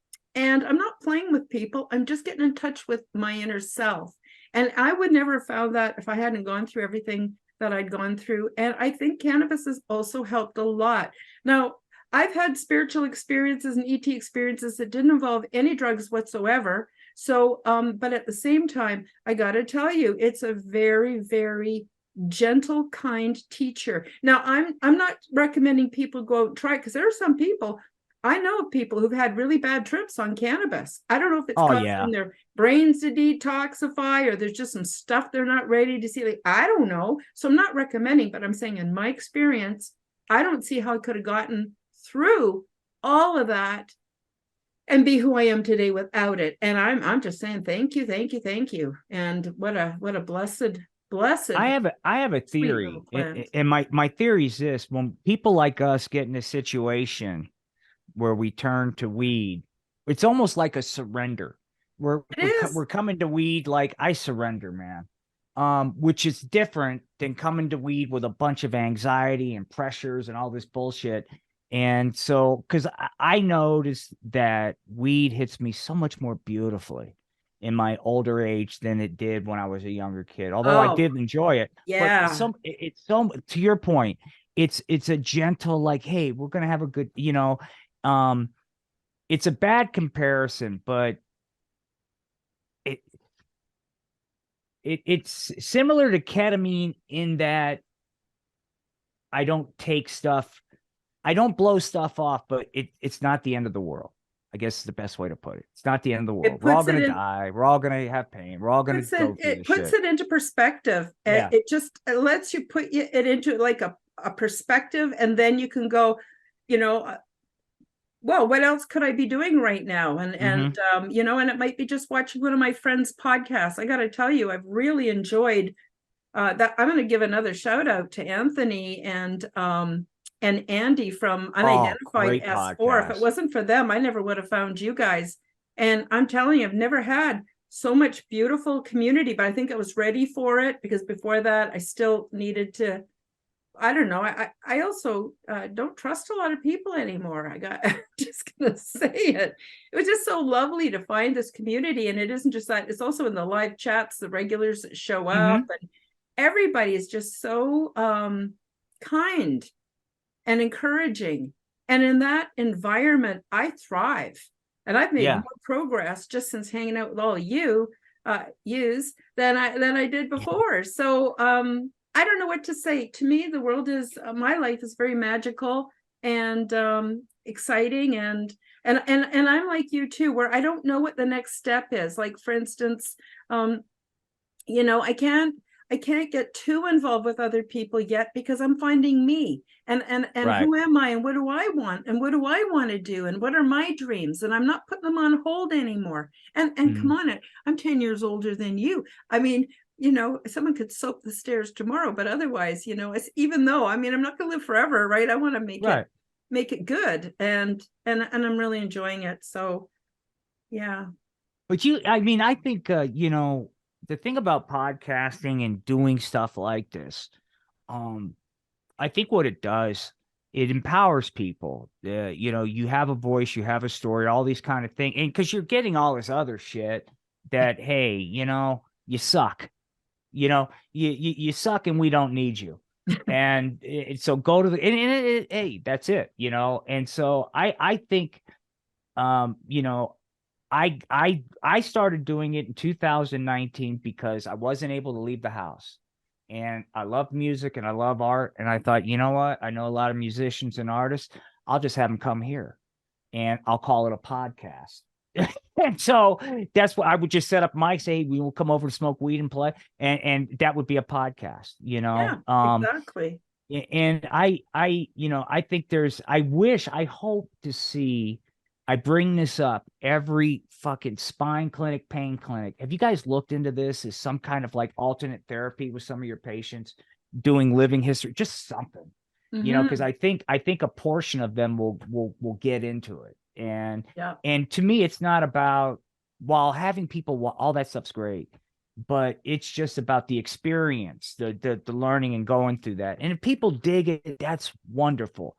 not playing with people. I'm just getting in touch with my inner self. And I would never have found that if I hadn't gone through everything that I'd gone through. And I think cannabis has also helped a lot. Now, I've had spiritual experiences and ET experiences that didn't involve any drugs whatsoever. So, but at the same time, I got to tell you, it's a very, very gentle, kind teacher. Now, I'm not recommending people go out and try it, because there are some people, I know of people who've had really bad trips on cannabis. I don't know if it's Oh causing yeah. their brains to detoxify, or there's just some stuff they're not ready to see. Like, I don't know. So I'm not recommending, but I'm saying in my experience, I don't see how I could have gotten through all of that and be who I am today without it. And I'm just saying thank you, thank you, thank you. And what a blessed, I have a sweet little theory, plant. and my theory is this: when people like us get in a situation where we turn to weed, it's almost like a surrender. we're It we're is. we're coming to weed like I surrender, man. Which is different than coming to weed with a bunch of anxiety and pressures and all this bullshit. And so, because I noticed that weed hits me so much more beautifully in my older age than it did when I was a younger kid. Although I Oh, did enjoy it, but yeah. it's so, to your point, it's a gentle, like, hey, we're gonna have a good, um, it's a bad comparison, but it it's similar to ketamine in that I don't take stuff, I don't blow stuff off, but it's not the end of the world. I guess is the best way to put it. It's not the end of the world. It We're all puts it gonna in die. We're all gonna have pain. We're all gonna go through it this puts shit. it into perspective. Yeah. It just it lets you put it into like a perspective, and then you can go, you know, well, what else could I be doing right now? Mm-hmm. And it might be just watching one of my friends' podcasts. I got to tell you, I've really enjoyed that. I'm going to give another shout out to Anthony and Andy from Oh, Unidentified great S4. If it podcast. wasn't for them, I never would have found you guys. And I'm telling you, I've never had so much beautiful community, but I think I was ready for it because before that, I still needed to. I don't know. I also don't trust a lot of people anymore. I'm just gonna say it. It was just so lovely to find this community, and it isn't just that. It's also in the live chats, the regulars that show up, Mm-hmm. and everybody is just so kind and encouraging. And in that environment, I thrive, and I've made more Yeah. progress just since hanging out with all of you, yous, than I did before. So I don't know what to say. To me, the world is my life is very magical and exciting, and I'm like you too, where I don't know what the next step is. Like for instance, um, I can't get too involved with other people yet because I'm finding me and Right. who am I and what do I want and what do I want to do and what are my dreams, and I'm not putting them on hold anymore. And come Mm-hmm. on, I'm 10 years older than you. I mean, someone could soap the stairs tomorrow, but otherwise, it's, even though, I mean, I'm not going to live forever, right? I want to make it Right. make it good, and I'm really enjoying it. So yeah. But I mean, I think, the thing about podcasting and doing stuff like this, um, I think what it does, it empowers people. You have a voice, you have a story, all these kind of things. And because you're getting all this other shit that, hey, you suck. You suck and we don't need you. And so go to the, hey, that's it, And so I think, um, you know, I started doing it in 2019 because I wasn't able to leave the house. And I love music and I love art. And I thought, you know what? I know a lot of musicians and artists. I'll just have them come here and I'll call it a podcast. And so that's what I would just set up mics, say, we will come over to smoke weed and play. And that would be a podcast, Yeah, exactly. and I think I hope to see, I bring this up every fucking spine clinic, pain clinic. Have you guys looked into this as some kind of like alternate therapy with some of your patients doing living history, just something, because Hmm. I think a portion of them will get into it. Yeah. And to me, it's not about, while having people, all that stuff's great, but it's just about the experience, the learning and going through that. And if people dig it, that's wonderful.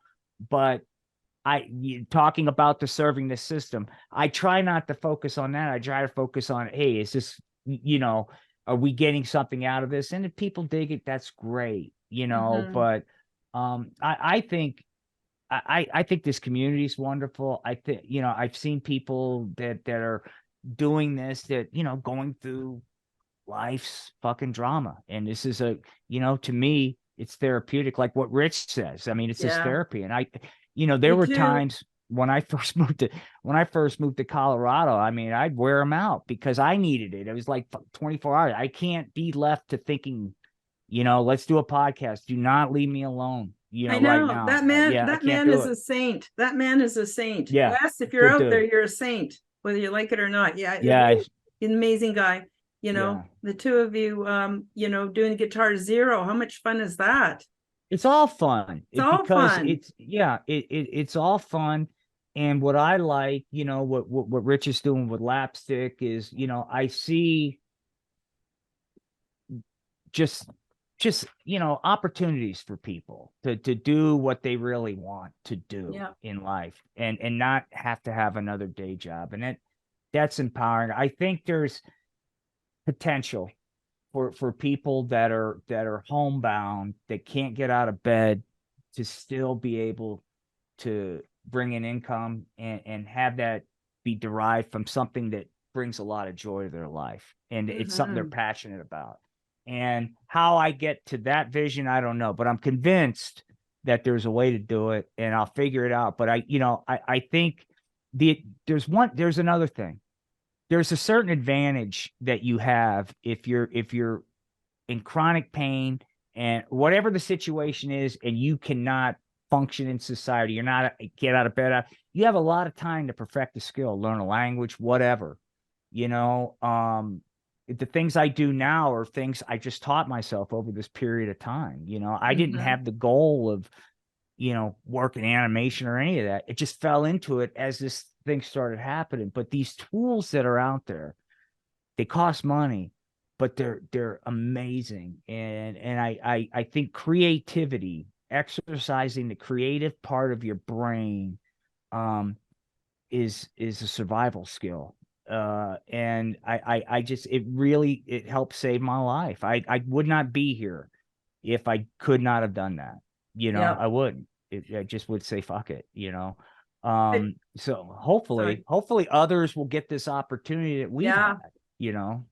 But talking about the serving the system, I try not to focus on that. I try to focus on, hey, is this, are we getting something out of this? And if people dig it, that's great, Hmm. But I think I think this community is wonderful. I think, I've seen people that are doing this, that, going through life's fucking drama. And this is to me, it's therapeutic, like what Rich says. I mean, it's just Yeah, therapy. And there me were too. times when I first moved to Colorado, I mean, I'd wear them out because I needed it. It was like 24 hours. I can't be left to thinking, let's do a podcast. Do not leave me alone, I right know now. that man. Yeah, I That can't man do is it. a saint. That man is a saint. Yeah, Wes, if you're good out there, dude. you're a saint, whether you like it or not. Yeah, Yeah, an amazing guy. yeah. The two of you, doing Guitar Zero. How much fun is that? It's all fun. It's all Because fun. it's, yeah, it's all fun. And what I like, what Rich is doing with Lapstick is, I see just opportunities for people to do what they really want to do Yeah. in life, and not have to have another day job. And that's empowering. I think there's potential for people that are homebound, that can't get out of bed, to still be able to bring in income, and have that be derived from something that brings a lot of joy to their life, and it's something they're Mhm. passionate about. And how I get to that vision, I don't know, but I'm convinced that there's a way to do it, and I'll figure it out. But I think there's another thing. There's a certain advantage that you have if you're in chronic pain, and whatever the situation is, and you cannot function in society, you're not get out of bed, you have a lot of time to perfect a skill, learn a language, whatever. you know um the things I do now are things I just taught myself over this period of time. I didn't Mhm. have the goal of working animation or any of that. It just fell into it as this thing started happening. But these tools that are out there, they cost money, but they're amazing. And I think creativity, exercising the creative part of your brain, um, is a survival skill. And I just, it helped save my life. I would not be here if I could not have done that. Yeah. I wouldn't. I just would say fuck it. But, So sorry. hopefully others will get this opportunity that we've Yeah. had. You know.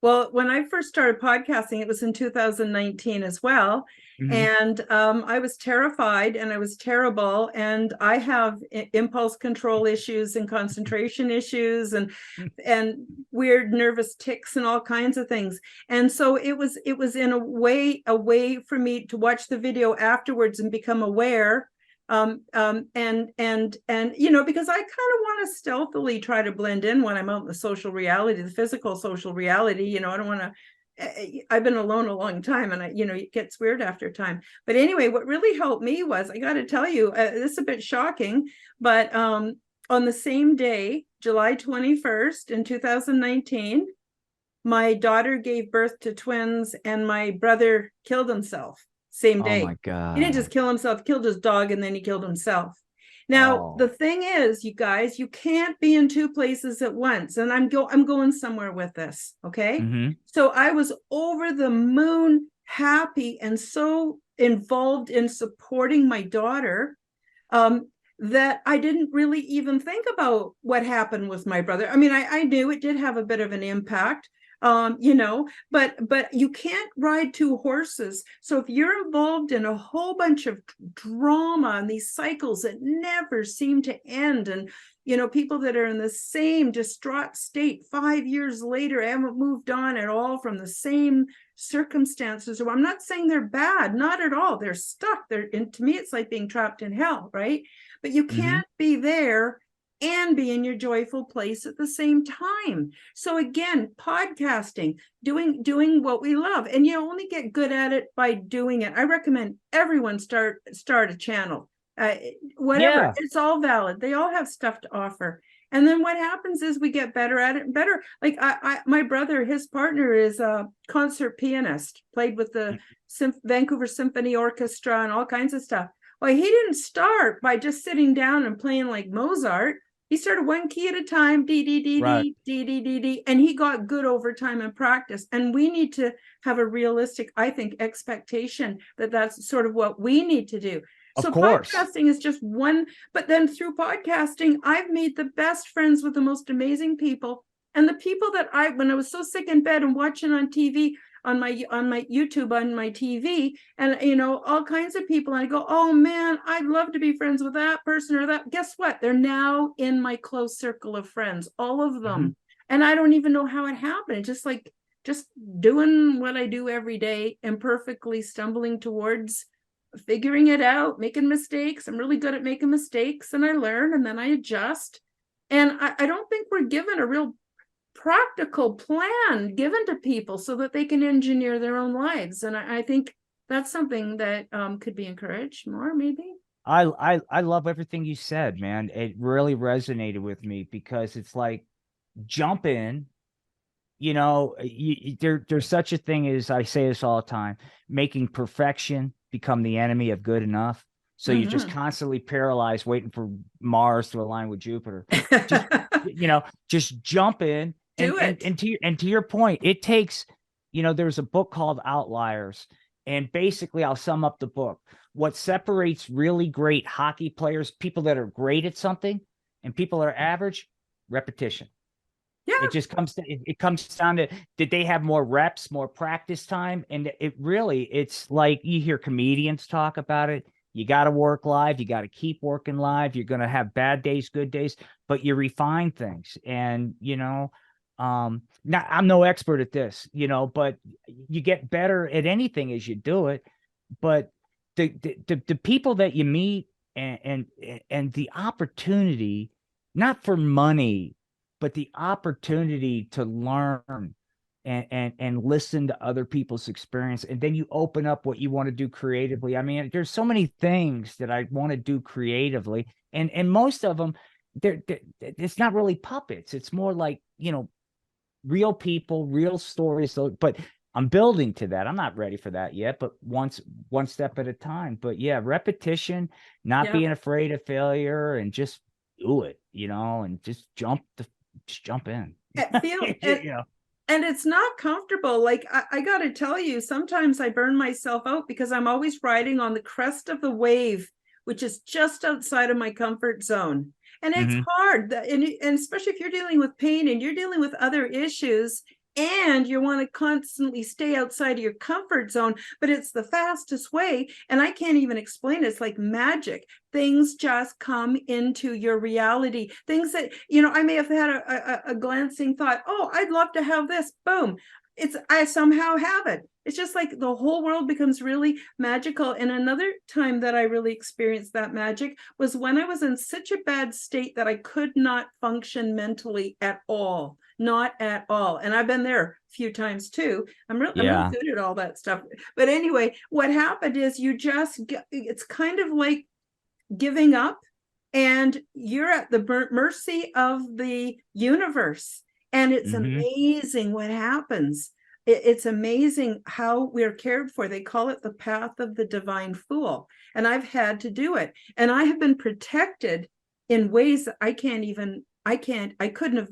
Well, when I first started podcasting, it was in 2019 as well. Hmm. And I was terrified and I was terrible. And I have impulse control issues and concentration issues and weird nervous tics and all kinds of things. And so it was in a way for me to watch the video afterwards and become aware, and because I kind of want to stealthily try to blend in when I'm out in the social reality, the physical social reality. I don't want to. I've been alone a long time, and it gets weird after time. But anyway, what really helped me was, I got to tell you, this is a bit shocking, but on the same day, July 21st in 2019, my daughter gave birth to twins, and my brother killed himself same Oh day. my He didn't just God. kill himself, killed his dog, and then he killed himself. Now, the Oh. thing is, you guys, you can't be in two places at once. And I'm going somewhere with this, okay? Hmm. So I was over the moon happy and so involved in supporting my daughter, um, that I didn't really even think about what happened with my brother. I mean, I knew it did have a bit of an impact, but you can't ride two horses. So if you're involved in a whole bunch of drama and these cycles that never seem to end, and people that are in the same distraught state 5 years later haven't moved on at all from the same circumstances. So I'm not saying they're bad, not at all. They're stuck. And to me, it's like being trapped in hell, right? But you Hmm. can't be there and be in your joyful place at the same time. So again, podcasting, doing what we love, and you only get good at it by doing it. I recommend everyone start a channel. Whatever, Yeah. it's all valid. They all have stuff to offer. And then what happens is we get better at it and better. Like my brother, his partner is a concert pianist, played with the Vancouver Symphony Orchestra and all kinds of stuff. Well, he didn't start by just sitting down and playing like Mozart. He started one key at a time, D, D, D, Right. D, D, D, D, D, and he got good over time and practice. And we need to have a realistic, I think, expectation that that's sort of what we need to do. Of So course. podcasting is just one, but then through podcasting, I've made the best friends with the most amazing people. And the people that when I was so sick in bed and watching on TV, on my YouTube, on my TV, and all kinds of people, and I go, oh man, I'd love to be friends with that person or that. Guess what? They're now in my close circle of friends, all of Hmm. them. And I don't even know how it happened. Just doing what I do every day, imperfectly stumbling towards figuring it out, making mistakes. I'm really good at making mistakes, and I learn and then I adjust. And I don't think we're given a real practical plan given to people so that they can engineer their own lives. And I think that's something that could be encouraged more, maybe. I love everything you said, man. It really resonated with me because it's like jump in, there's such a thing as I say this all the time, making perfection become the enemy of good enough. So you're just Mhm. constantly paralyzed waiting for Mars to align with Jupiter. Just just jump in and Do and it. and to your point, it takes, there's a book called Outliers, and basically I'll sum up the book. What separates really great hockey players, people that are great at something, and people that are average, repetition. It Yeah, just comes to it comes down to, did they have more reps, more practice time? And it's like you hear comedians talk about it. You got to work live, you got to keep working live. You're going to have bad days, good days, but you refine things. And now I'm no expert at this, but you get better at anything as you do it. But the people that you meet, and the opportunity, not for money, but the opportunity to learn and listen to other people's experience, and then you open up what you want to do creatively. I mean, there's so many things that I want to do creatively, and most of them, it's not really puppets. It's more like, real people, real stories. So, but I'm building to that. I'm not ready for that yet, but one step at a time. But yeah, repetition, not yeah. being afraid of failure, and just do it, and just jump in. It feel you know. and it's not comfortable. Like I got to tell you, sometimes I burn myself out because I'm always riding on the crest of the wave, which is just outside of my comfort zone. And it's Hmm. hard, and especially if you're dealing with pain and you're dealing with other issues, and you want to constantly stay outside of your comfort zone, but it's the fastest way. And I can't even explain it. It's like magic. Things just come into your reality. Things that, I may have had a glancing thought, oh, I'd love to have this. Boom. I somehow have it. It's just like the whole world becomes really magical. And another time that I really experienced that magic was when I was in such a bad state that I could not function mentally at all. Not at all. And I've been there a few times too. I'm really Yeah. good at all that stuff. But anyway, what happened is it's kind of like giving up, and you're at the mercy of the universe. And it's Hmm. amazing what happens. It's amazing how we're cared for. They call it the path of the divine fool. And I've had to do it. And I have been protected in ways that I couldn't have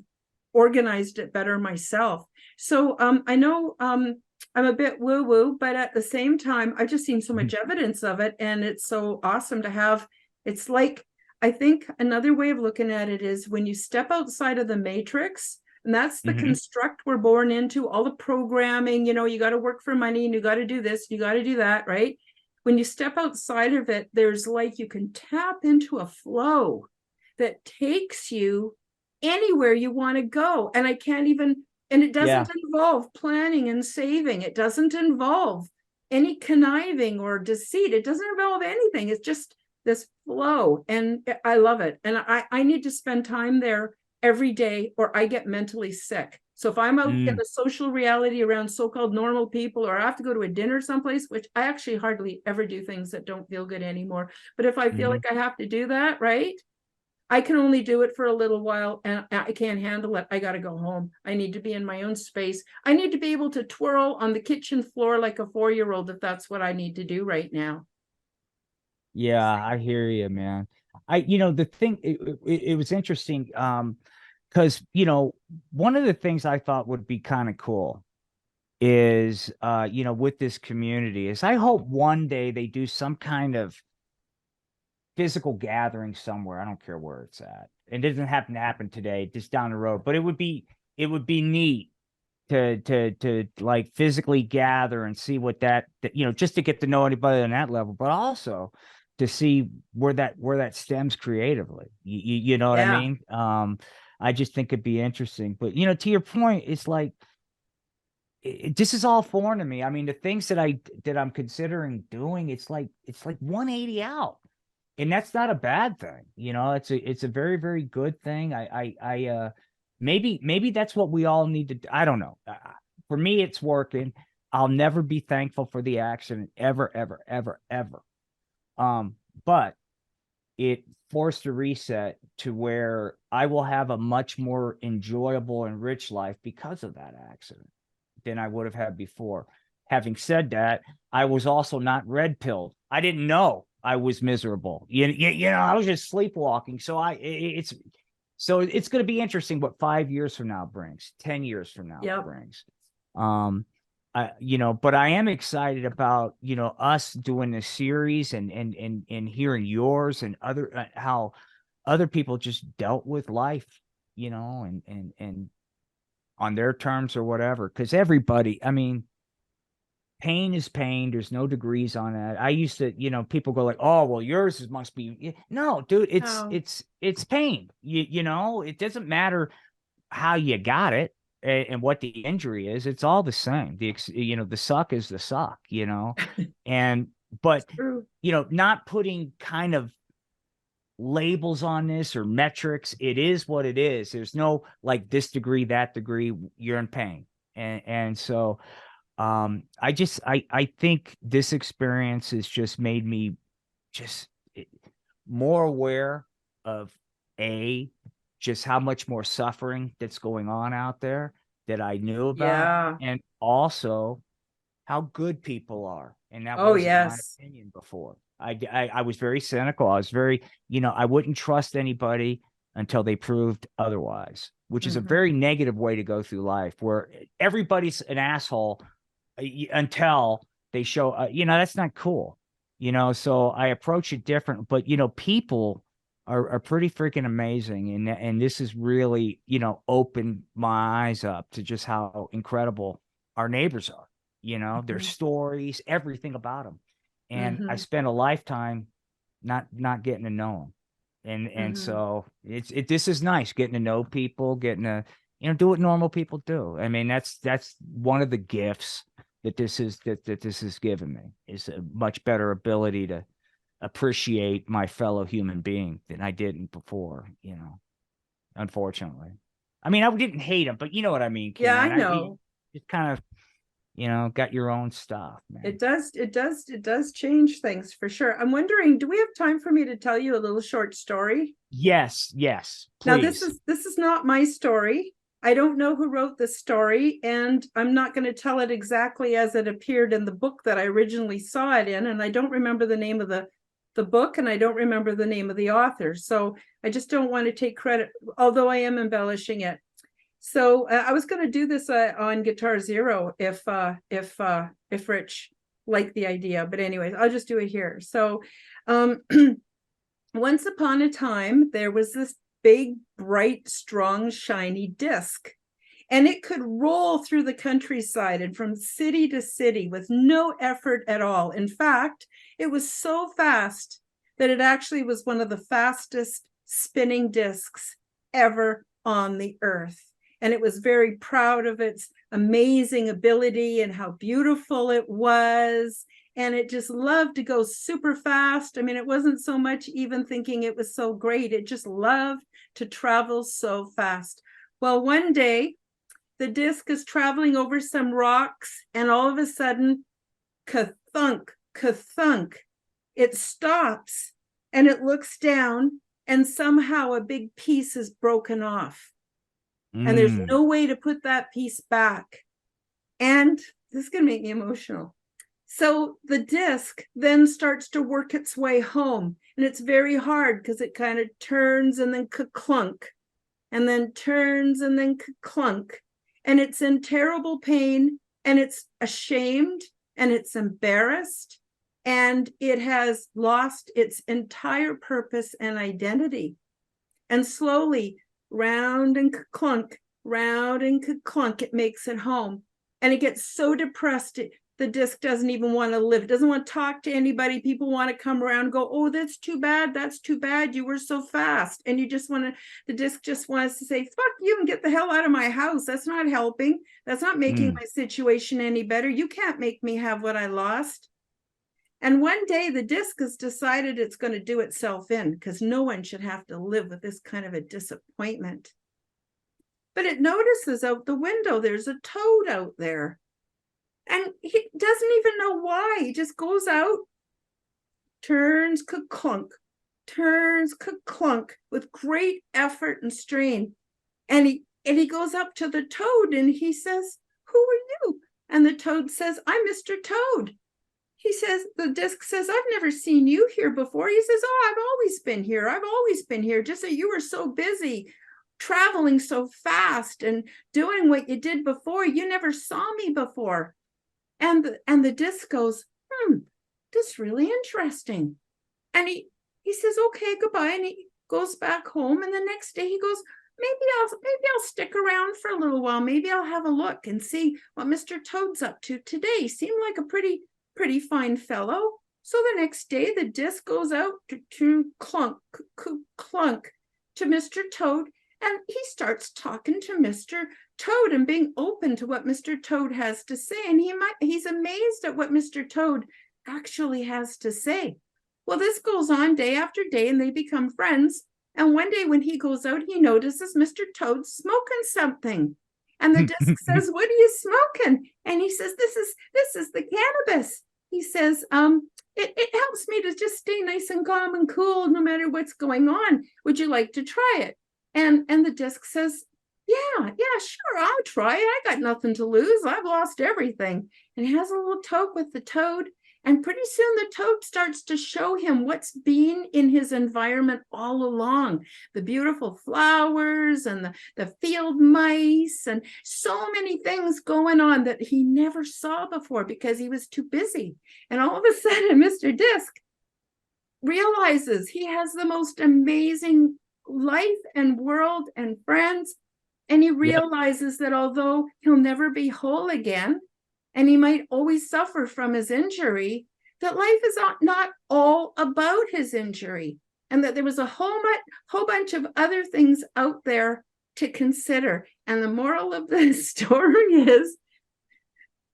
organized it better myself. So I know I'm a bit woo woo, but at the same time, I've just seen so much evidence of it. And it's so awesome to have. It's like, I think another way of looking at it is when you step outside of the matrix, and that's the Hmm. construct we're born into, all the programming, you got to work for money and you got to do this, you got to do that, right? When you step outside of it, there's like you can tap into a flow that takes you anywhere you want to go. And it Yeah. doesn't involve planning and saving. It doesn't involve any conniving or deceit. It doesn't involve anything. It's just this flow, and I love it. And I need to spend time there every day or I get mentally sick. So if I'm out in Mm. the social reality around so-called normal people, or I have to go to a dinner someplace, which I actually hardly ever do things that don't feel good anymore. But if I feel Hmm. like I have to do that, right? I can only do it for a little while and I can't handle it. I got to go home. I need to be in my own space. I need to be able to twirl on the kitchen floor like a 4-year-old if that's what I need to do right now. Yeah, I hear you, man. The thing, it was interesting, because, one of the things I thought would be kind of cool is, with this community, is I hope one day they do some kind of physical gathering somewhere. I don't care where it's at. It doesn't happen to happen today, just down the road, but it would be neat to like physically gather and see what just to get to know anybody on that level, but also to see where that stems creatively. You know what I Yeah. mean? I just think it'd be interesting. But to your point, it's like this is all foreign to me. I mean, the things that I'm considering doing, it's like 180 out. And that's not a bad thing. It's a very, very good thing. Maybe that's what we all need to do. I don't know. For me, it's working. I'll never be thankful for the accident ever, ever, ever, ever. Um, but it forced a reset to where I will have a much more enjoyable and rich life because of that accident than I would have had before. Having said that, I was also not red pilled. I didn't know I was miserable. I was just sleepwalking. So it's going to be interesting what 5 years from now brings, 10 years from now Yep. brings. But I am excited about, us doing this series and hearing yours and other how other people just dealt with life, and on their terms or whatever. Because everybody, I mean, pain is pain. There's no degrees on that. I used to, people go like, "Oh, well, must be." No, dude, it's Oh, it's it's pain. It doesn't matter how you got it and what the injury is. It's all the same. The suck is the suck. And but true. not putting kind of labels on this or metrics. It is what it is. There's no like this degree, that degree. You're in pain, and so I think this experience has just made me just more aware of a just how much more suffering that's going on out there that I knew about, Yeah. and also how good people are. And that Oh, wasn't my yes. opinion before. I was very cynical. I was very, I wouldn't trust anybody until they proved otherwise, which is a Hmm. very negative way to go through life, where everybody's an asshole until they show, that's not cool. So I approach it different. But people are pretty freaking amazing, and this has really opened my eyes up to just how incredible our neighbors are. Their Hmm. stories, everything about them, and I Hmm. spent a lifetime not getting to know them, and Hmm. so this is nice, getting to know people, getting to do what normal people do. I mean, that's one of the gifts that this has given me, is a much better ability to appreciate my fellow human being than I didn't before, unfortunately. I mean, I didn't hate him, but you know what I mean, Yeah, I Karen. know. Just kind of, got your own stuff, man. It does change things for sure. I'm wondering, do we have time for me to tell you a little short story? Yes, Now, this please. is this is not my story. I don't know who wrote this story, and I'm not going to tell it exactly as it appeared in the book that I originally saw it in, and I don't remember the name of the book, and I don't remember the name of the author. So I just don't want to take credit, although I am embellishing it. So I was going to do this on Guitar Zero if Rich liked the idea, but anyways, I'll just do it here. So um, once upon a time, there was this big, bright, strong, shiny disc, and it could roll through the countryside and from city to city with no effort at all. In fact, it was so fast that it actually was one of the fastest spinning discs ever on the earth. And it was very proud of its amazing ability and how beautiful it was. And it just loved to go super fast. I mean, it wasn't so much even thinking it was so great. It just loved to travel so fast. Well, one day the disc is traveling over some rocks, and all of a sudden, ka-thunk, ka-thunk, it stops and it looks down, and somehow a big piece is broken off. And there's Mm. no way to put that piece back. And this is going to make me emotional. So the disc then starts to work its way home. And it's very hard because it kind of turns and then clunk, and then turns and then clunk. And it's in terrible pain, and it's ashamed, and it's embarrassed, and it has lost its entire purpose and identity. And slowly, round and clunk, round and clunk, it makes it home. And it gets so depressed, the disc doesn't even want to live. It doesn't want to talk to anybody. People want to come around and go, oh, that's too bad. That's too bad. You were so fast. And you just want to, the disc just wants to say, fuck you and get the hell out of my house. That's not helping. That's not making Mm. my situation any better. You can't make me have what I lost. And one day the disc has decided it's going to do itself in, because no one should have to live with this kind of a disappointment. But it notices out the window there's a toad out there. And he doesn't even know why. He just goes out, turns clunk, turns clunk with great effort and strain. And he goes up to the toad and he says, "Who are you?" And the toad says, "I'm Mr. Toad." He says, the disc says, "I've never seen you here before." He says, "Oh, I've always been here. I've always been here. Just that you were so busy traveling so fast and doing what you did before. You never saw me before." And the disc goes, "This is really interesting." And he says, "Okay, goodbye." And he goes back home. And the next day he goes, maybe I'll stick around for a little while. Maybe I'll have a look and see what Mr. Toad's up to today. Seemed like a pretty fine fellow. So the next day the disc goes out to clunk to Mr. Toad, and he starts talking to Mr. Toad and being open to what Mr. Toad has to say. And he's amazed at what Mr. Toad actually has to say. Well, this goes on day after day, and they become friends. And one day when he goes out, he notices Mr. Toad smoking something. And the disc says, "What are you smoking?" And he says, This is the cannabis." He says, it helps me to just stay nice and calm and cool no matter what's going on. Would you like to try it?" And the disc says, yeah, sure, I'll try it. I got nothing to lose. I've lost everything." And he has a little talk with the toad. And pretty soon the toad starts to show him what's been in his environment all along. The beautiful flowers and the field mice and so many things going on that he never saw before because he was too busy. And all of a sudden, Mr. Disc realizes he has the most amazing life and world and friends. And he Yep. realizes that although he'll never be whole again, and he might always suffer from his injury, that life is not all about his injury, and that there was a whole bunch of other things out there to consider. And the moral of the story is,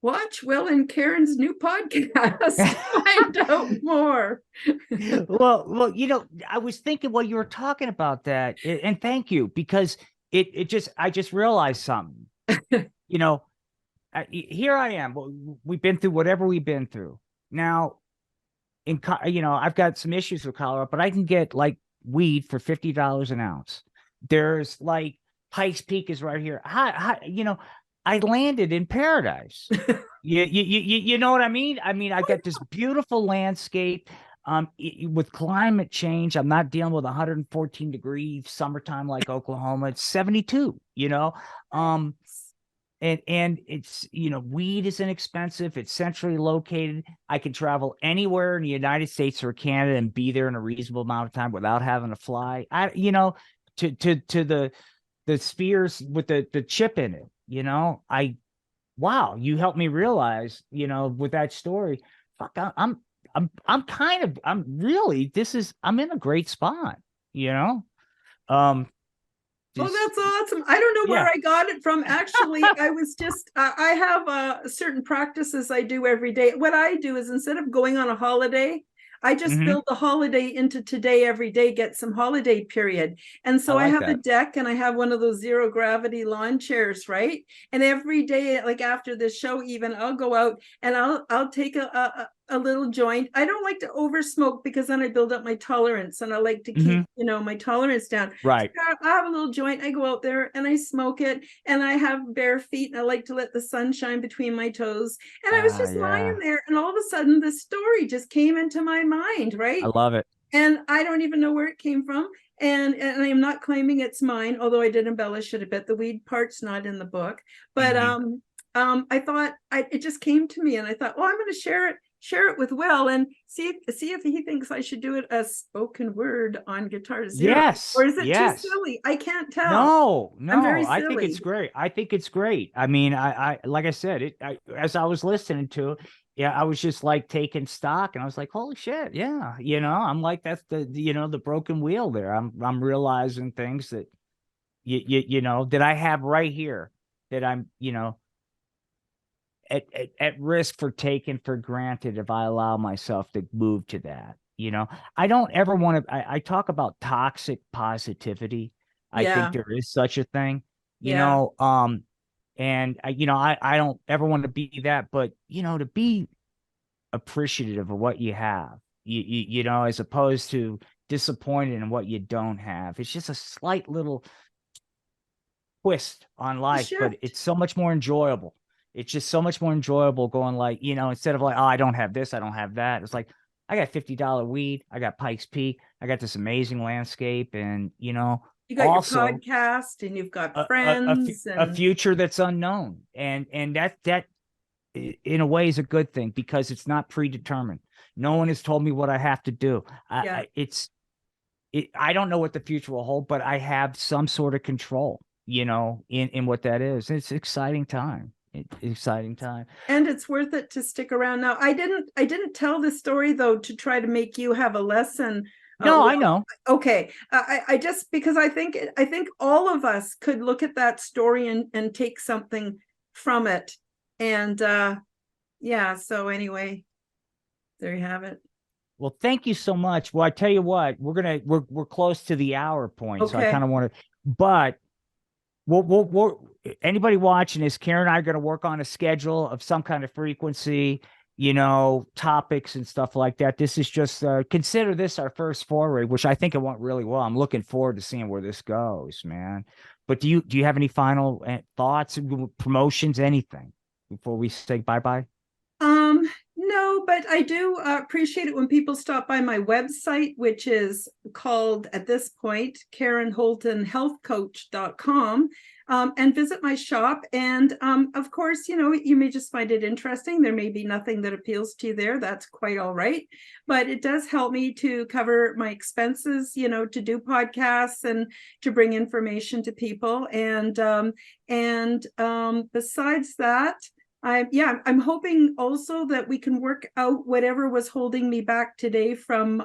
watch Will and Karen's new podcast to find out more. Well, I was thinking while you were talking about that, and thank you, because I just realized something. Here I am. We've been through whatever we've been through. Now, I've got some issues with Colorado, but I can get like weed for $50 an ounce. There's like Pikes Peak is right here. I landed in paradise. You know what I mean? I got this beautiful landscape. With climate change, I'm not dealing with 114 degrees summertime like Oklahoma. It's 72. And it's, weed is inexpensive. It's centrally located. I can travel anywhere in the United States or Canada and be there in a reasonable amount of time without having to fly. To the spheres with the chip in it. Wow, you helped me realize, with that story, fuck, I'm in a great spot, Oh, that's awesome. I don't know where I got it from. Actually, I was just, I have certain practices I do every day. What I do is, instead of going on a holiday, I just build the holiday into today every day, get some holiday period. And so I have a deck, and I have one of those zero gravity lawn chairs, right? And every day, like after this show, even, I'll go out and I'll take a little joint. I don't like to over smoke because then I build up my tolerance, and I like to keep, my tolerance down. Right. So I have a little joint. I go out there and I smoke it, and I have bare feet, and I like to let the sun shine between my toes. And I was just lying there, and all of a sudden this story just came into my mind, right? I love it. And I don't even know where it came from. And I am not claiming it's mine, although I did embellish it a bit. The weed part's not in the book, but I thought it just came to me, and I thought, I'm going to share it with Will and see if he thinks I should do it as spoken word on Guitar Zero. Yes. Or is it too silly? I can't tell. No, I'm very I silly. think it's great. I like I said, as I was listening to it, I was just like taking stock, and I was like, holy shit. Yeah. I'm like, that's the broken wheel there. I'm realizing things that, that I have right here that I'm, at risk for taking for granted if I allow myself to move to that. I don't ever want to. I talk about toxic positivity. I think there is such a thing. And I don't ever want to be that, but to be appreciative of what you have, as opposed to disappointed in what you don't have. It's just a slight little twist on A life, but shift. it's so much more enjoyable. It's just so much more enjoyable going like, instead of like, oh, I don't have this, I don't have that. It's like, I got $50 weed, I got Pikes Peak, I got this amazing landscape, and You got your also podcast and you've got a friends a and future that's unknown, and that in a way is a good thing because it's not predetermined. No one has told me what I have to do. yeah. I don't know what the future will hold, but I have some sort of control, in what that is. It's exciting time. Exciting time. And it's worth it to stick around. Now, I didn't tell this story though to try to make you have a lesson. No, Well, I know. okay. I just because I think all of us could look at that story and take something from it. And yeah, so anyway, there you have it. Well, thank you so much. Well, I tell you what, we're close to the hour point, so I Okay. kind of want to, but we'll anybody watching this, Karen and I are going to work on a schedule of some kind of frequency, topics and stuff like that. This is just consider this our first foray, which I think it went really well. I'm looking forward to seeing where this goes, man. But do you have any final thoughts, promotions, anything before we say bye bye? Um, no, but I do appreciate it when people stop by my website, which is called at this point KarenHoltonHealthCoach.com, and visit my shop. And of course, you may just find it interesting. There may be nothing that appeals to you there. That's quite all right. But it does help me to cover my expenses, to do podcasts and to bring information to people. And besides that, I'm hoping also that we can work out whatever was holding me back today from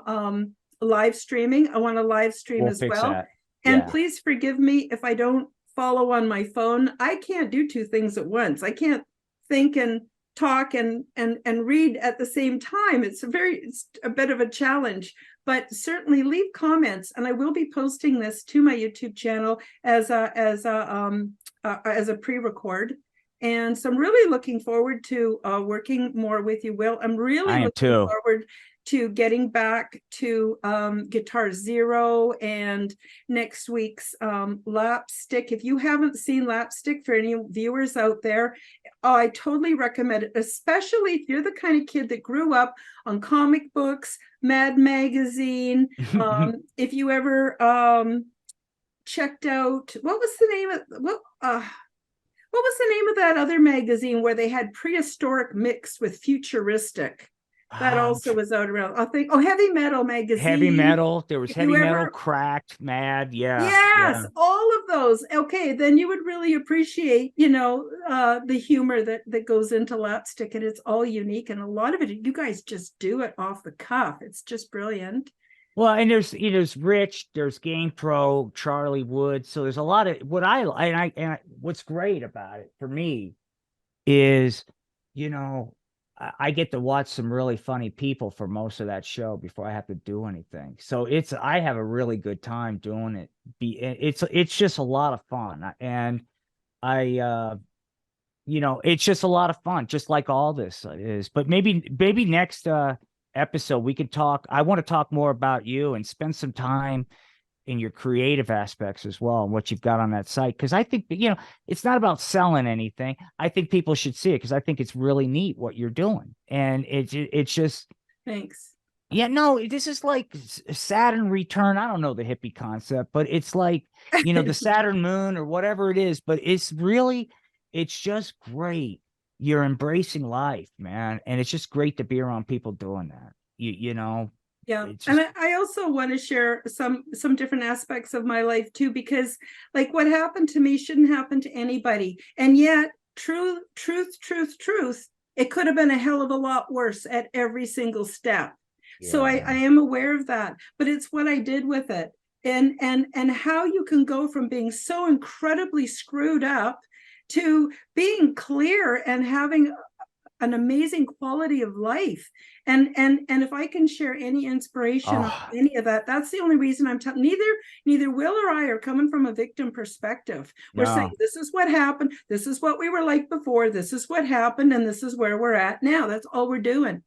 live streaming. I want to live stream We'll as fix well. that. And Yeah. please forgive me if I don't follow on my phone. I can't do two things at once. I can't think and talk and read at the same time. It's a bit of a challenge, but certainly leave comments, and I will be posting this to my YouTube channel as a pre-record. And so I'm really looking forward to working more with you, Will. I'm really I am looking too. forward to getting back to Guitar Zero and next week's Lapstick. If you haven't seen Lapstick, for any viewers out there, I totally recommend it, especially if you're the kind of kid that grew up on comic books, Mad Magazine. If you ever checked out, what was the name of what was the name of that other magazine where they had prehistoric mixed with futuristic? That also was out around. I think, Heavy Metal Heavy magazine. metal. There was If you heavy metal, ever, cracked, mad. Yeah, yes, yeah. all of those. Okay, then you would really appreciate, the humor that goes into Lapstick, and it's all unique, and a lot of it, you guys just do it off the cuff. It's just brilliant. Well, and there's Rich, there's Game Pro, Charlie Wood. So there's a lot of what's great about it for me is, I get to watch some really funny people for most of that show before I have to do anything. So I have a really good time doing it. It's just a lot of fun, and it's just a lot of fun, just like all this is. But maybe next episode we could talk. I want to talk more about you and spend some time in your creative aspects as well and what you've got on that site, because I think it's not about selling anything. I think people should see it because I think it's really neat what you're doing, and it's just Thanks. yeah, no, this is like Saturn return. I don't know the hippie concept, but it's like the Saturn moon or whatever it is, but it's just great. You're embracing life, man, and it's just great to be around people doing that. Yeah. It's And just I also want to share some different aspects of my life too, because like what happened to me shouldn't happen to anybody. And yet, truth, it could have been a hell of a lot worse at every single step. So I yeah. am aware of that, but it's what I did with it. And how you can go from being so incredibly screwed up to being clear and having an amazing quality of life. And if I can share any inspiration on Oh, any of that, that's the only reason I'm telling. Neither Will or I are coming from a victim perspective. We're saying no. this is what happened, this is what we were like before, this is what happened, and this is where we're at now. That's all we're doing.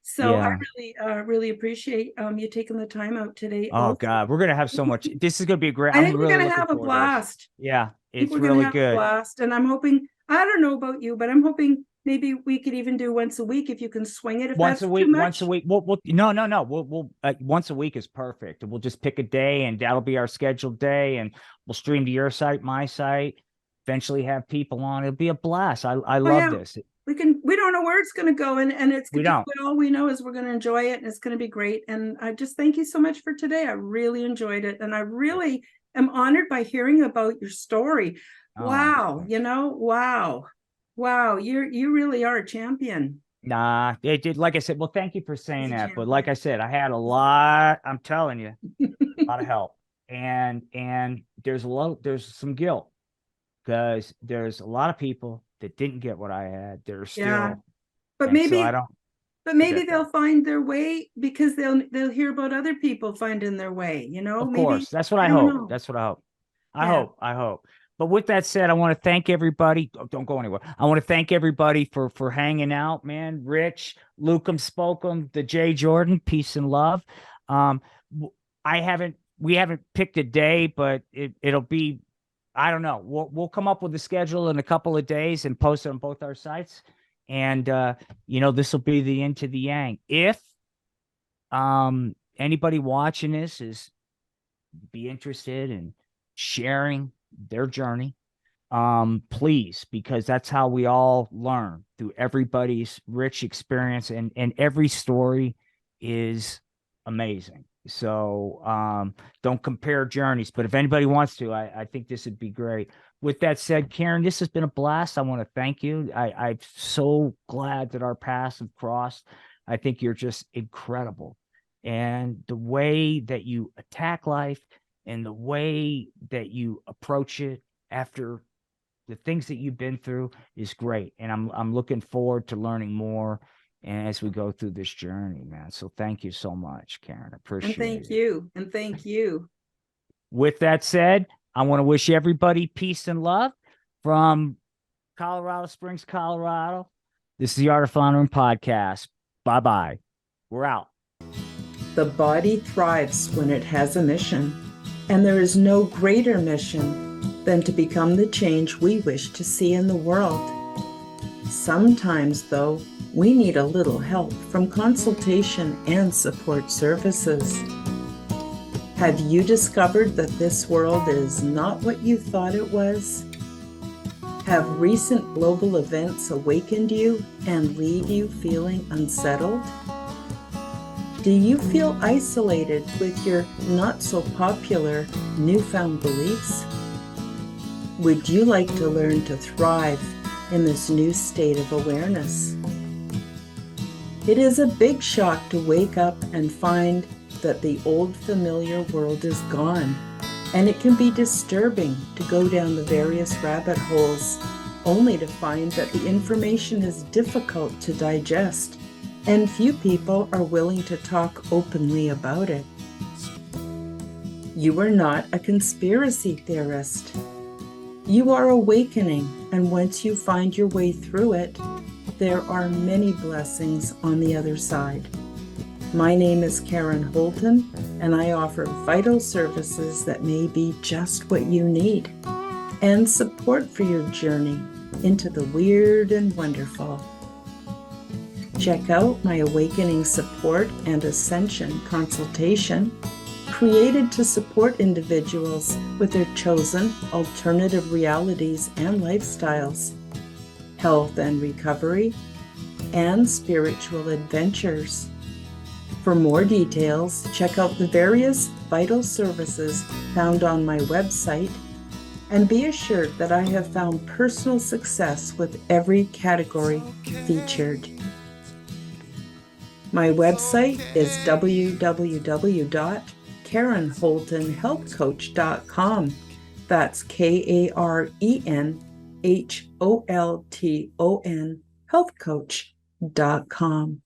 So I Yeah. really appreciate you taking the time out today. Oh Also, God, we're gonna have so much. This is gonna be great. I I'm think we're really gonna looking have a forward to this. blast. Yeah, I think it's we're gonna really have a good. blast, and I'm hoping. I don't know about you, but I'm hoping maybe we could even do once a week if you can swing it. If Once a that's too week, once a much, week. We'll no. We'll once a week is perfect. We'll just pick a day, and that'll be our scheduled day, and we'll stream to your site, my site. Eventually, have people on. It'll be a blast. I oh love yeah, this. we can. We don't know where it's going to go, and it's We just don't. all we know is we're going to enjoy it, and it's going to be great. And I just thank you so much for today. I really enjoyed it, and I really am honored by hearing about your story. Oh, Wow, wow, wow, you really are a champion. nah. It did. Like I said. Well, thank you for He's saying a that. But like I champion. said, I had a lot. I'm telling you, a lot of help, and there's some guilt because there's a lot of people that didn't get what I had. They're Yeah, still, but and so I maybe don't but maybe forget they'll that. find their way because they'll hear about other people finding their way, Of maybe course, that's what I I don't hope. know. That's what I hope. I Yeah. hope. I hope. But with that said, I want to thank everybody. Don't go anywhere. I want to thank everybody for hanging out, man. Rich, Lukem, Spokem, the Jay Jordan, peace and love. Um, I haven't. We haven't picked a day, but it'll be. I don't know. We'll come up with a schedule in a couple of days and post it on both our sites. And this will be the yin to the yang. If anybody watching this is be interested in sharing their journey, please, because that's how we all learn through everybody's rich experience, and every story is amazing. So don't compare journeys, but if anybody wants to, I think this would be great. With that said, Karen, this has been a blast. I want to thank you. I'm so glad that our paths have crossed. I think you're just incredible, and the way that you attack life and the way that you approach it after the things that you've been through is great. And I'm looking forward to learning more as we go through this journey, man. So thank you so much, Karen. I And appreciate thank it. you. And thank you. With that said, I want to wish everybody peace and love from Colorado Springs, Colorado. This is the Art of Floundering podcast. Bye-bye. We're out. The body thrives when it has a mission, and there is no greater mission than to become the change we wish to see in the world. Sometimes, though, we need a little help from consultation and support services. Have you discovered that this world is not what you thought it was? Have recent global events awakened you and leave you feeling unsettled? Do you feel isolated with your not-so-popular newfound beliefs? Would you like to learn to thrive in this new state of awareness? It is a big shock to wake up and find that the old familiar world is gone, and it can be disturbing to go down the various rabbit holes only to find that the information is difficult to digest, and few people are willing to talk openly about it. You are not a conspiracy theorist. You are awakening, and once you find your way through it, there are many blessings on the other side. My name is Karen Holton, and I offer vital services that may be just what you need, and support for your journey into the weird and wonderful. Check out my Awakening Support and Ascension consultation, created to support individuals with their chosen alternative realities and lifestyles, health and recovery, and spiritual adventures. For more details, check out the various vital services found on my website, and be assured that I have found personal success with every category featured. My website is www.KarenHoltonHealthCoach.com. That's KarenHolton healthcoach.com.